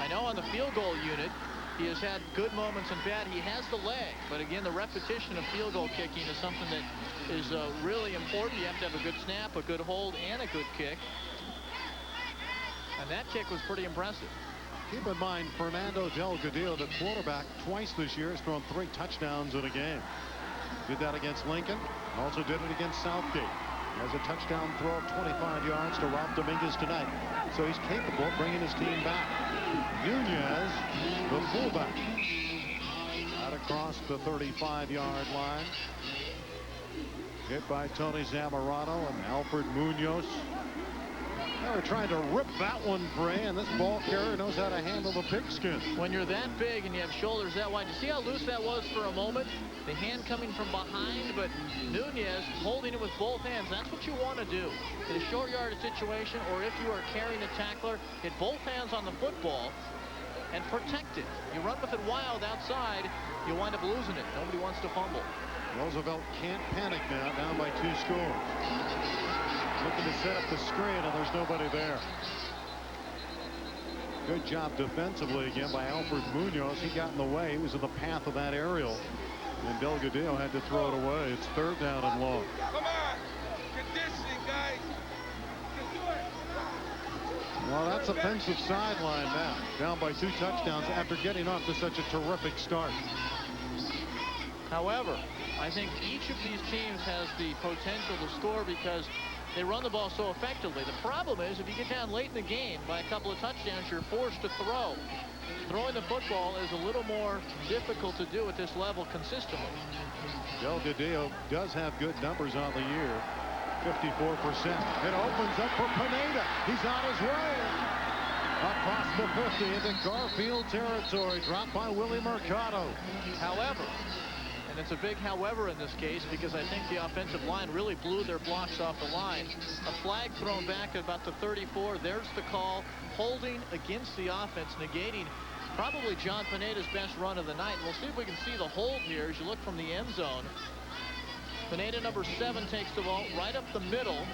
I know on the field goal unit, he has had good moments and bad. He has the leg, but again, the repetition of field goal kicking is something that is really important. You have to have a good snap, a good hold, and a good kick. And that kick was pretty impressive. Keep in mind, Fernando Delgadillo, the quarterback, twice this year has thrown 3 touchdowns in a game. Did that against Lincoln. Also did it against Southgate. Has a touchdown throw of 25 yards to Rob Dominguez tonight. So he's capable of bringing his team back. Nunez, the fullback, out across the 35-yard line. Hit by Tony Zamorano and Alfred Munoz. They were trying to rip that one free, and this ball carrier knows how to handle the pigskin. When you're that big and you have shoulders that wide, you see how loose that was for a moment? The hand coming from behind, but Nunez holding it with both hands. That's what you want to do. In a short yardage situation, or if you are carrying a tackler, get both hands on the football and protect it. You run with it wild outside, you wind up losing it. Nobody wants to fumble. Roosevelt can't panic now, down by 2 scores. Looking to set up the screen, and there's nobody there. Good job defensively again by Alfred Munoz. He got in the way. He was in the path of that aerial. And Delgadillo had to throw it away. It's 3rd down and long. Come on. Conditioning, guys. Well, that's offensive sideline now. Down by 2 touchdowns after getting off to such a terrific start. However, I think each of these teams has the potential to score because they run the ball so effectively. The problem is if you get down late in the game by a couple of touchdowns, you're forced to throw. Throwing the football is a little more difficult to do at this level consistently. Delgadillo does have good numbers on the year. 54%. It opens up for Pineda. He's on his way. Across the 50 into Garfield territory. Dropped by Willie Mercado. However, and it's a big however in this case because I think the offensive line really blew their blocks off the line. A flag thrown back at about the 34. There's the call. Holding against the offense, negating probably John Pineda's best run of the night. And we'll see if we can see the hold here as you look from the end zone. Pineda, number 7, takes the ball right up the middle,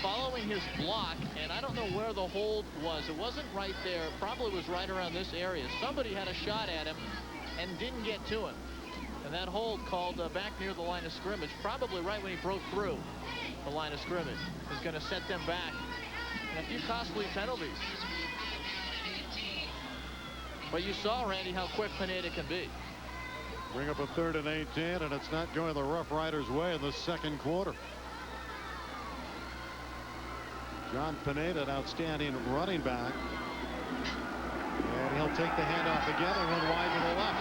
following his block, and I don't know where the hold was. It wasn't right there. It probably was right around this area. Somebody had a shot at him and didn't get to him. And that hold called back near the line of scrimmage, probably right when he broke through the line of scrimmage, is going to set them back. And a few costly penalties. But you saw, Randy, how quick Pineda can be. Bring up a 3rd and 18, and it's not going the Rough Riders' way in the 2nd quarter. John Pineda, an outstanding running back. And he'll take the handoff again and run wide to the left.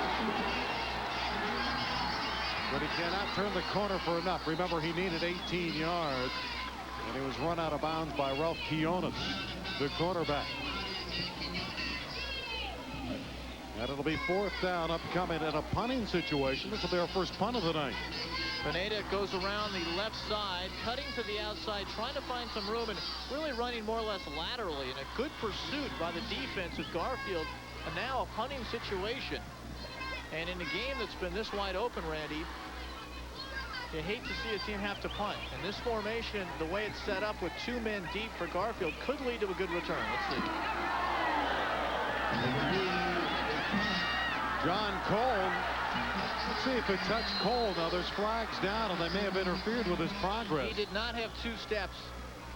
But he cannot turn the corner for enough. Remember, he needed 18 yards. And he was run out of bounds by Ralph Quiones, the cornerback. And it'll be 4th down upcoming in a punting situation. This will be our first punt of the night. Pineda goes around the left side, cutting to the outside, trying to find some room and really running more or less laterally. And a good pursuit by the defense of Garfield. And now a punting situation. And in a game that's been this wide open, Randy, you hate to see a team have to punt. And this formation, the way it's set up with 2 men deep for Garfield, could lead to a good return. Let's see. John Cole. Let's see if it touched Cole. Now there's flags down, and they may have interfered with his progress. He did not have 2 steps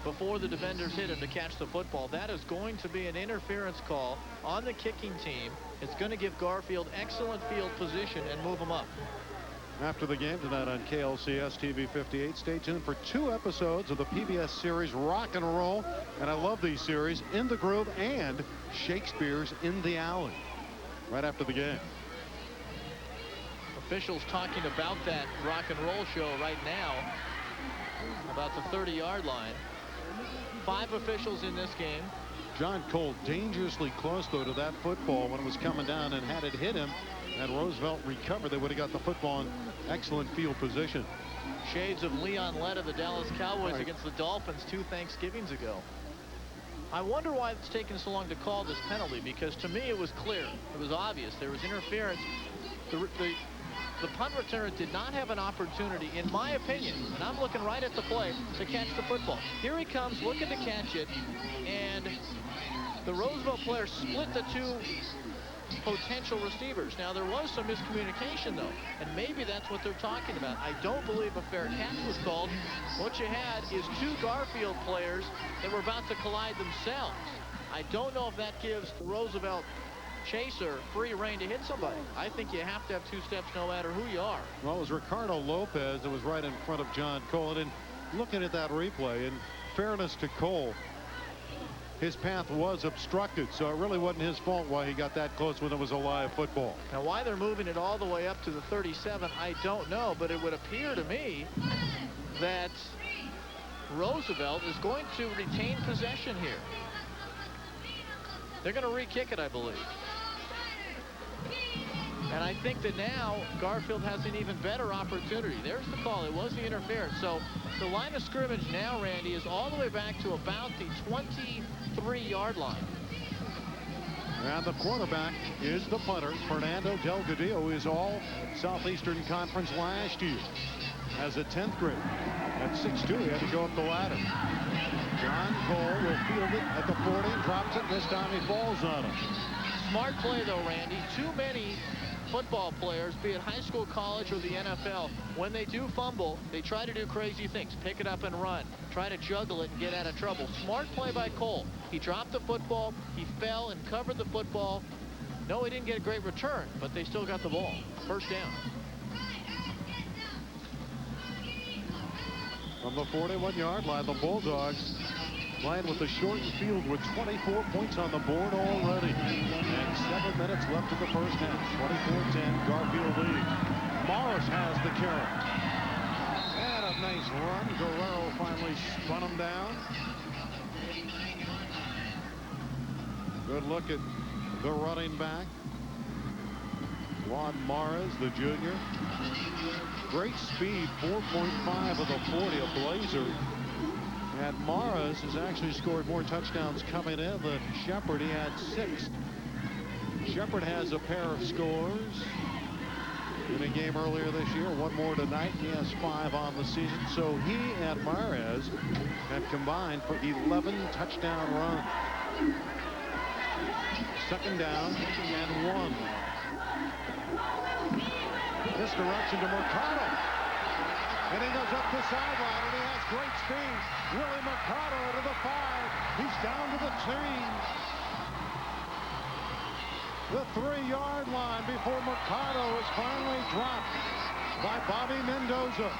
before the defenders hit him to catch the football. That is going to be an interference call on the kicking team. It's going to give Garfield excellent field position and move him up. After the game tonight on KLCS TV 58, stay tuned for 2 episodes of the PBS series Rock and Roll. And I love these series, In the Groove and Shakespeare's In the Alley, right after the game. Officials talking about that rock and roll show right now, about the 30-yard line. 5 officials in this game. John Cole dangerously close, though, to that football when it was coming down, and had it hit him and Roosevelt recovered, they would have got the football in excellent field position. Shades of Leon Lett of the Dallas Cowboys against the Dolphins 2 Thanksgivings ago. I wonder why it's taken so long to call this penalty, because to me it was clear. It was obvious. There was interference. The punt returner did not have an opportunity, in my opinion, and I'm looking right at the play, to catch the football. Here he comes looking to catch it, and the Roosevelt player split the 2 potential receivers. Now, there was some miscommunication, though, and maybe that's what they're talking about. I don't believe a fair catch was called. What you had is 2 Garfield players that were about to collide themselves. I don't know if that gives the Roosevelt chaser free rein to hit somebody. I think you have to have 2 steps no matter who you are. Well, it was Ricardo Lopez that was right in front of John Cole. And looking at that replay, in fairness to Cole, his path was obstructed, so it really wasn't his fault why he got that close when it was a live football. Now, why they're moving it all the way up to the 37, I don't know, but it would appear to me that Roosevelt is going to retain possession here. They're going to re-kick it, I believe. And I think that now Garfield has an even better opportunity. There's the call. It was the interference. So the line of scrimmage now, Randy, is all the way back to about the 23-yard line. And the quarterback is the punter, Fernando Delgadillo, who is all Southeastern Conference last year. As a 10th grader. At 6'2", he had to go up the ladder. John Cole will field it at the 40, drops it. This time he falls on him. Smart play, though, Randy. Too many football players, be it high school, college, or the NFL, when they do fumble, they try to do crazy things. Pick it up and run. Try to juggle it and get out of trouble. Smart play by Cole. He dropped the football. He fell and covered the football. No, he didn't get a great return, but they still got the ball. First down. From the 41-yard line, the Bulldogs playing with a shortened field with 24 points on the board already. And 7 minutes left in the first half. 24-10, Garfield leads. Morris has the carry. And a nice run. Guerrero finally spun him down. Good look at the running back. Juan Morris, the junior. Great speed, 4.5 of the 40, a blazer. And Morris has actually scored more touchdowns coming in than Shepard. He had 6. Shepard has a pair of scores in a game earlier this year. One more tonight. He has 5 on the season. So he and Morris have combined for 11 touchdown runs. Second down and 1. This direction to Mercado. And he goes up the sideline, and he has great speed. Willie Mercado to the 5. He's down to the 10. The 3-yard line before Mercado is finally dropped by Bobby Mendoza.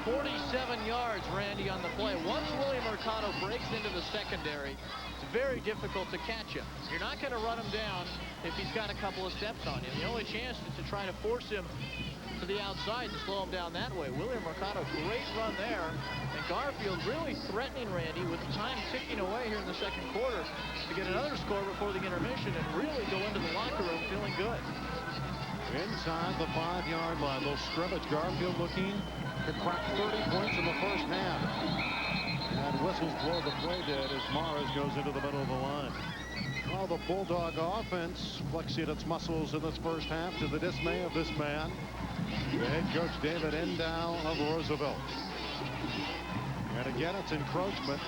47 yards, Randy, on the play. Once Willie Mercado breaks into the secondary, it's very difficult to catch him. You're not going to run him down if he's got a couple of steps on him. The only chance is to try to force him to the outside to slow him down that way. William Mercado, great run there. And Garfield really threatening Randy with the time ticking away here in the second quarter to get another score before the intermission and really go into the locker room feeling good. Inside the 5-yard line, they'll scrimmage. Garfield looking to crack 30 points in the first half. And whistles blow the play dead as Morris goes into the middle of the line. Well, the Bulldog offense flexing its muscles in this first half to the dismay of this man, the head coach David Endow of Roosevelt. And again, it's encroachment.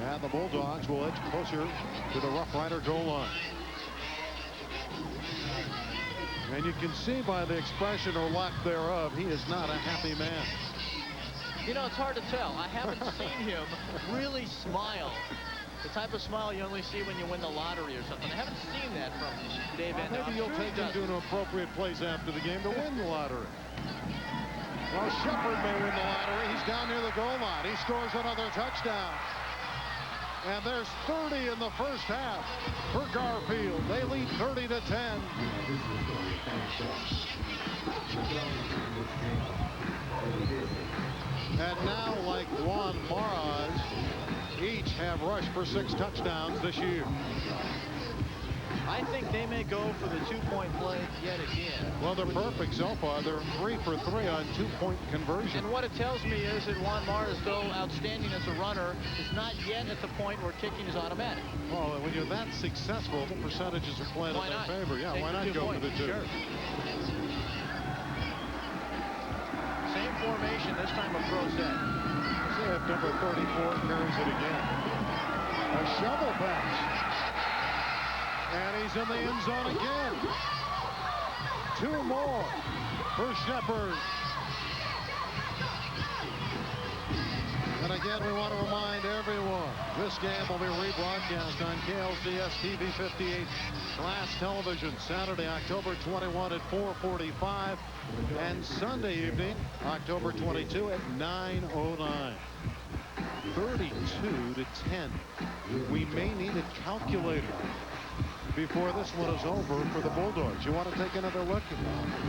And the Bulldogs will edge closer to the Rough Rider goal line. And you can see by the expression or lack thereof, he is not a happy man. You know, it's hard to tell. I haven't seen him really smile. The type of smile you only see when you win the lottery or something. I haven't seen that from Dave Endow. Maybe you'll take him to an appropriate place after the game to win the lottery. Well, Shepard may win the lottery. He's down near the goal line. He scores another touchdown. And there's 30 in the first half for Garfield. They lead 30-10. And now, like Juan Morris, each have rushed for 6 touchdowns this year. I think they may go for the 2-point play yet again. Well, they're perfect so far. They're 3 for 3 on 2-point conversion. And what it tells me is that Juan Morris, though outstanding as a runner, is not yet at the point where kicking is automatic. Well, when you're that successful, the percentages are playing in their favor. Yeah, why not go for the 2? Sure. Same formation, this time a pro set. See if number 34 carries it again. A shovel pass. And he's in the end zone again. 2 more for Shepard. And again, we want to remind everyone, this game will be rebroadcast on KLCS TV 58 Glass Television Saturday, October 21 at 4:45, and Sunday evening, October 22 at 9:09. 32-10. We may need a calculator before this one is over for the Bulldogs. You want to take another look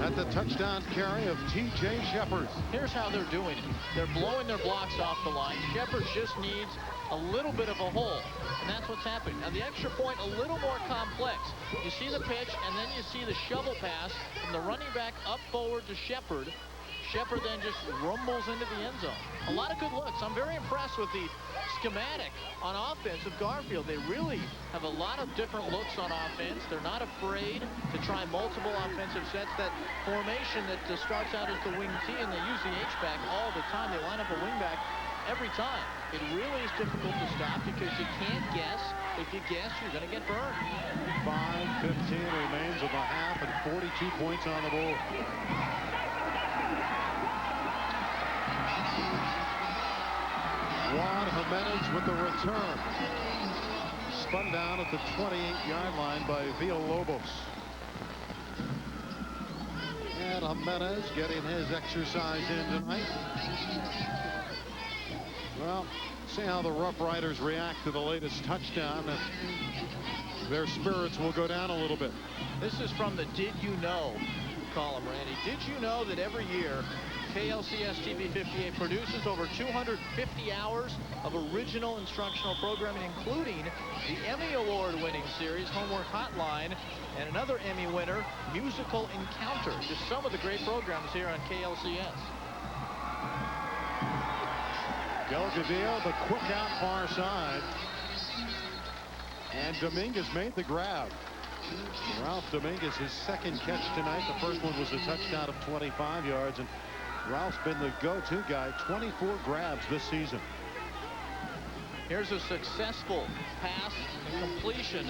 at the touchdown carry of T.J. Shepard. Here's how they're doing it. They're blowing their blocks off the line. Shepard just needs a little bit of a hole, and that's what's happening. Now, the extra point, a little more complex. You see the pitch, and then you see the shovel pass from the running back up forward to Shepard. Shepard then just rumbles into the end zone. A lot of good looks. I'm very impressed with the schematic on offense of Garfield. They really have a lot of different looks on offense. They're not afraid to try multiple offensive sets. That formation that starts out as the wing T, and they use the H-back all the time. They line up a wing back. every time. It really is difficult to stop because you can't guess. If you guess, you're going to get burned. 5:15 remains of the half and 42 points on the board. Juan Jimenez with the return. Spun down at the 28-yard line by Villalobos. And Jimenez getting his exercise in tonight. Well, see how the Rough Riders react to the latest touchdown. Their spirits will go down a little bit. This is from the Did You Know column, Randy. Did you know that every year KLCS TV 58 produces over 250 hours of original instructional programming, including the Emmy Award-winning series Homework Hotline and another Emmy winner, Musical Encounter. Just some of the great programs here on KLCS. Delgadillo, the quick out far side. And Dominguez made the grab. Ralph Dominguez, his second catch tonight. The first one was a touchdown of 25 yards. And Ralph's been the go-to guy. 24 grabs this season. Here's a successful pass and completion.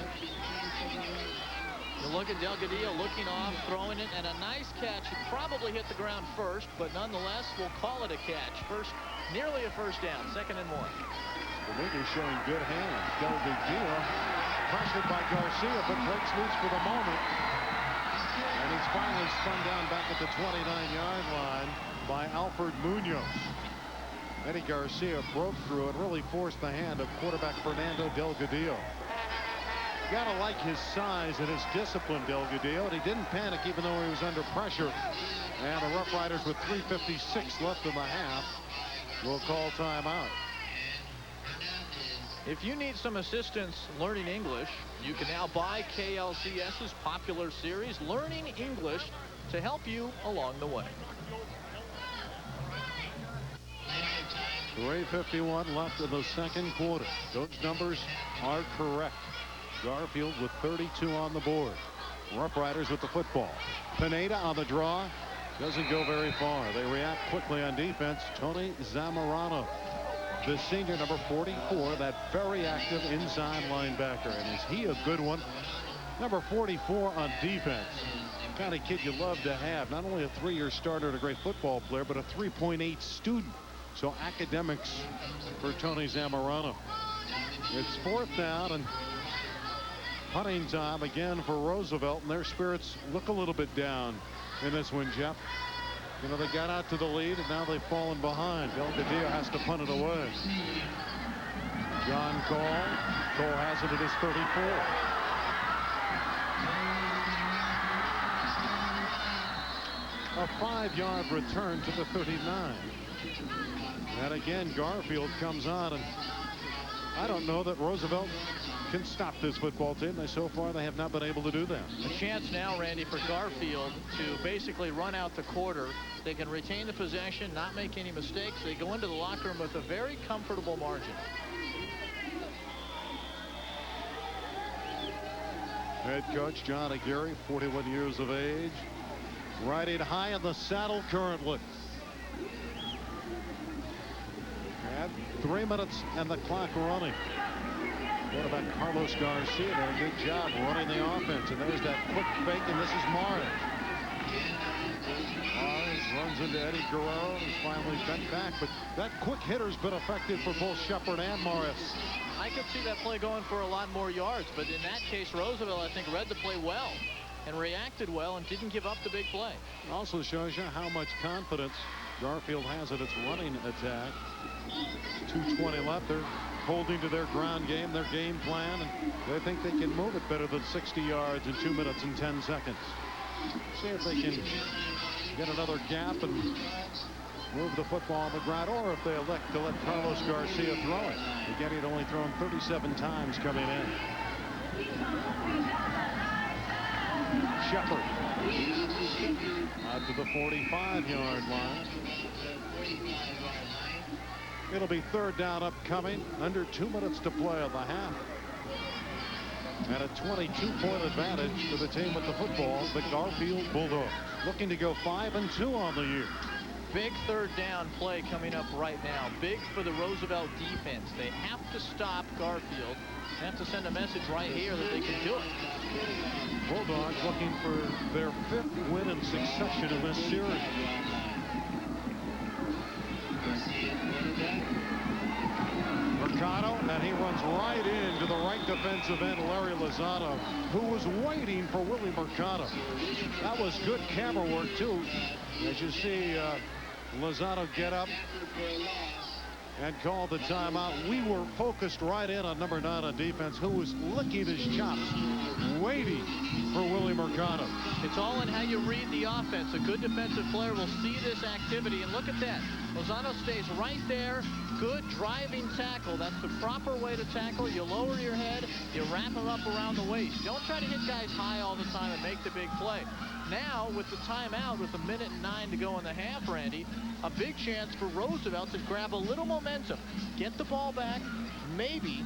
You look at Delgadillo looking off, throwing it, and a nice catch. He probably hit the ground first, but nonetheless, we'll call it a catch. Nearly a first down, 2nd and 1. Dominguez showing good hands. Delgadillo pressured by Garcia, but breaks loose for the moment. And he's finally spun down back at the 29-yard line by Alfred Munoz. Eddie Garcia broke through and really forced the hand of quarterback Fernando Delgadillo. Gotta like his size and his discipline, Delgadillo. And he didn't panic even though he was under pressure. And the Rough Riders with 3:56 left in the half will call timeout. If you need some assistance learning English, you can now buy KLCS's popular series, Learning English, to help you along the way. 3:51 left in the second quarter. Those numbers are correct. Garfield with 32 on the board. Rough Riders with the football. Pineda on the draw. Doesn't go very far. They react quickly on defense. Tony Zamorano, the senior, number 44, that very active inside linebacker. And is he a good one? Number 44 on defense. Kind of kid you love to have. Not only a 3-year starter and a great football player, but a 3.8 student. So academics for Tony Zamorano. It's 4th down and punting time again for Roosevelt, and their spirits look a little bit down in this one, Jeff. You know, they got out to the lead, and now they've fallen behind. Delgadillo has to punt it away. John Cole. Cole has it at his 34. A 5-yard return to the 39. And again, Garfield comes on, and I don't know that Roosevelt can stop this football team. So far, they have not been able to do that. A chance now, Randy, for Garfield to basically run out the quarter. They can retain the possession, not make any mistakes. They go into the locker room with a very comfortable margin. Head coach John Aguirre, 41 years of age, riding high in the saddle currently. At 3 minutes and the clock running. Quarterback Carlos Garcia did a good job running the offense. And there's that quick fake, and this is Mars. Mars runs into Eddie Guerrero. He's finally bent back, but that quick hitter's been effective for both Shepard and Morris. I could see that play going for a lot more yards, but in that case, Roosevelt, I think, read the play well and reacted well and didn't give up the big play. It also shows you how much confidence Garfield has in its running attack. 2:20 left. They're holding to their ground game, their game plan, and they think they can move it better than 60 yards in 2 minutes and 10 seconds. See if they can get another gap and move the football on the ground, or if they elect to let Carlos Garcia throw it. Again, he'd only thrown 37 times coming in. Shepard out to the 45-yard line. It'll be 3rd down upcoming. Under 2 minutes to play of the half. And a 22-point advantage to the team with the football, the Garfield Bulldogs. Looking to go 5-2 on the year. Big third down play coming up right now. Big for the Roosevelt defense. They have to stop Garfield. They have to send a message right here that they can do it. Bulldogs looking for their 5th win in succession in this series. Mercado, and he runs right into the right defensive end, Larry Lozado, who was waiting for Willie Mercado. That was good camera work, too. As you see Lozado get up and call the timeout. We were focused right in on number 9 on defense, who was licking his chops, waiting for Willie Mercado. It's all in how you read the offense. A good defensive player will see this activity, and look at that. Lozado stays right there. Good driving tackle. That's the proper way to tackle. You lower your head, you wrap him up around the waist. Don't try to hit guys high all the time and make the big play. Now, with the timeout, with 1:09 to go in the half, Randy, a big chance for Roosevelt to grab a little momentum, get the ball back, maybe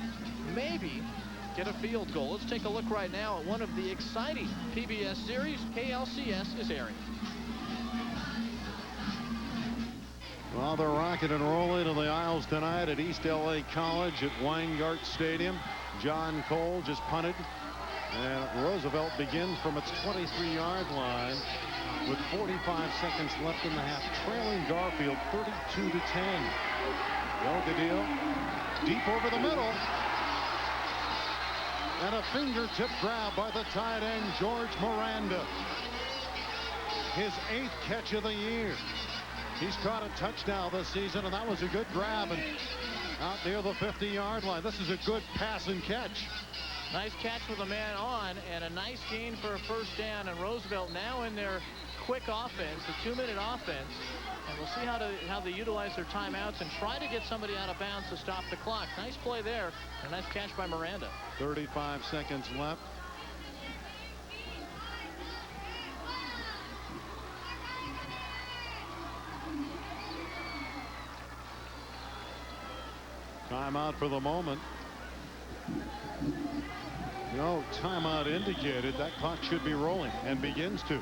get a field goal. Let's take a look right now at one of the exciting PBS series KLCS is airing. Well, they're rocking and rolling in the aisles tonight at East LA College at Weingart Stadium. John Cole just punted. And Roosevelt begins from its 23-yard line with 45 seconds left in the half, trailing Garfield 32-10. Delgadillo deep over the middle. And a fingertip grab by the tight end, George Miranda. His 8th catch of the year. He's caught a touchdown this season, and that was a good grab and out near the 50-yard line. This is a good pass and catch. Nice catch with a man on, and a nice gain for a first down. And Roosevelt now in their quick offense, the 2-minute offense. And we'll see how they utilize their timeouts and try to get somebody out of bounds to stop the clock. Nice play there. A nice catch by Miranda. 35 seconds left. Timeout for the moment. No timeout indicated. That clock should be rolling and begins to.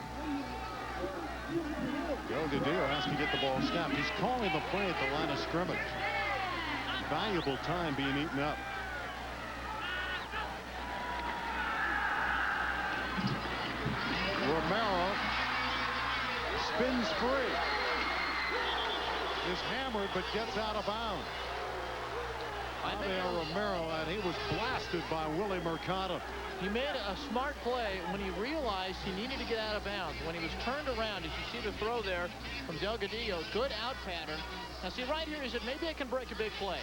Delgadillo has to get the ball snapped. He's calling the play at the line of scrimmage. Valuable time being eaten up. Romero spins free. Is hammered but gets out of bounds. Romero, and he was blasted by Willie Mercado. He made a smart play when he realized he needed to get out of bounds. When he was turned around, as you see the throw there from Delgadillo, good out pattern. Now see right here, he said, maybe I can break a big play.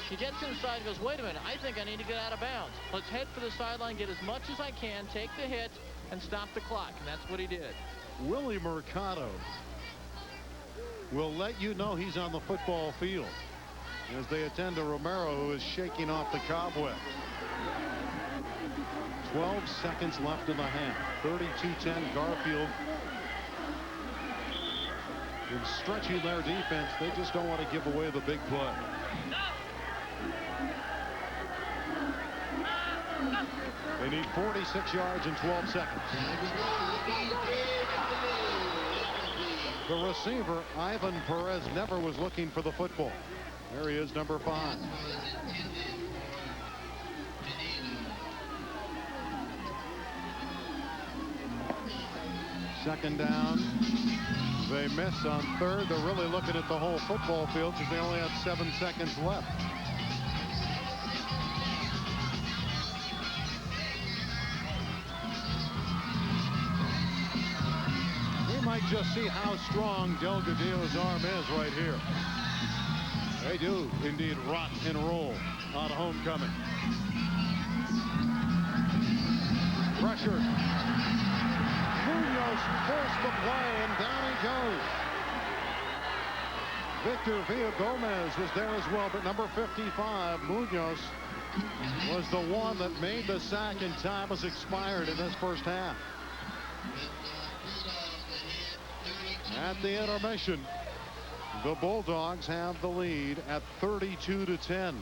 He gets inside and goes, wait a minute, I think I need to get out of bounds. Let's head for the sideline, get as much as I can, take the hit, and stop the clock. And that's what he did. Willie Mercado will let you know he's on the football field as they attend to Romero, who is shaking off the cobweb. 12 seconds left in the half. 32-10 Garfield. In stretching their defense, they just don't want to give away the big play. They need 46 yards in 12 seconds. The receiver, Ivan Perez, never was looking for the football. There he is, number 5. Second down. They miss on third. They're really looking at the whole football field because they only have 7 seconds left. We might just see how strong Delgadillo's arm is right here. They do indeed rock and roll on homecoming. Pressure. Munoz forced the play, and down he goes. Victor Villagomez was there as well, but number 55, Munoz, was the one that made the sack, and time has expired in this first half. At the intermission, the Bulldogs have the lead at 32-10.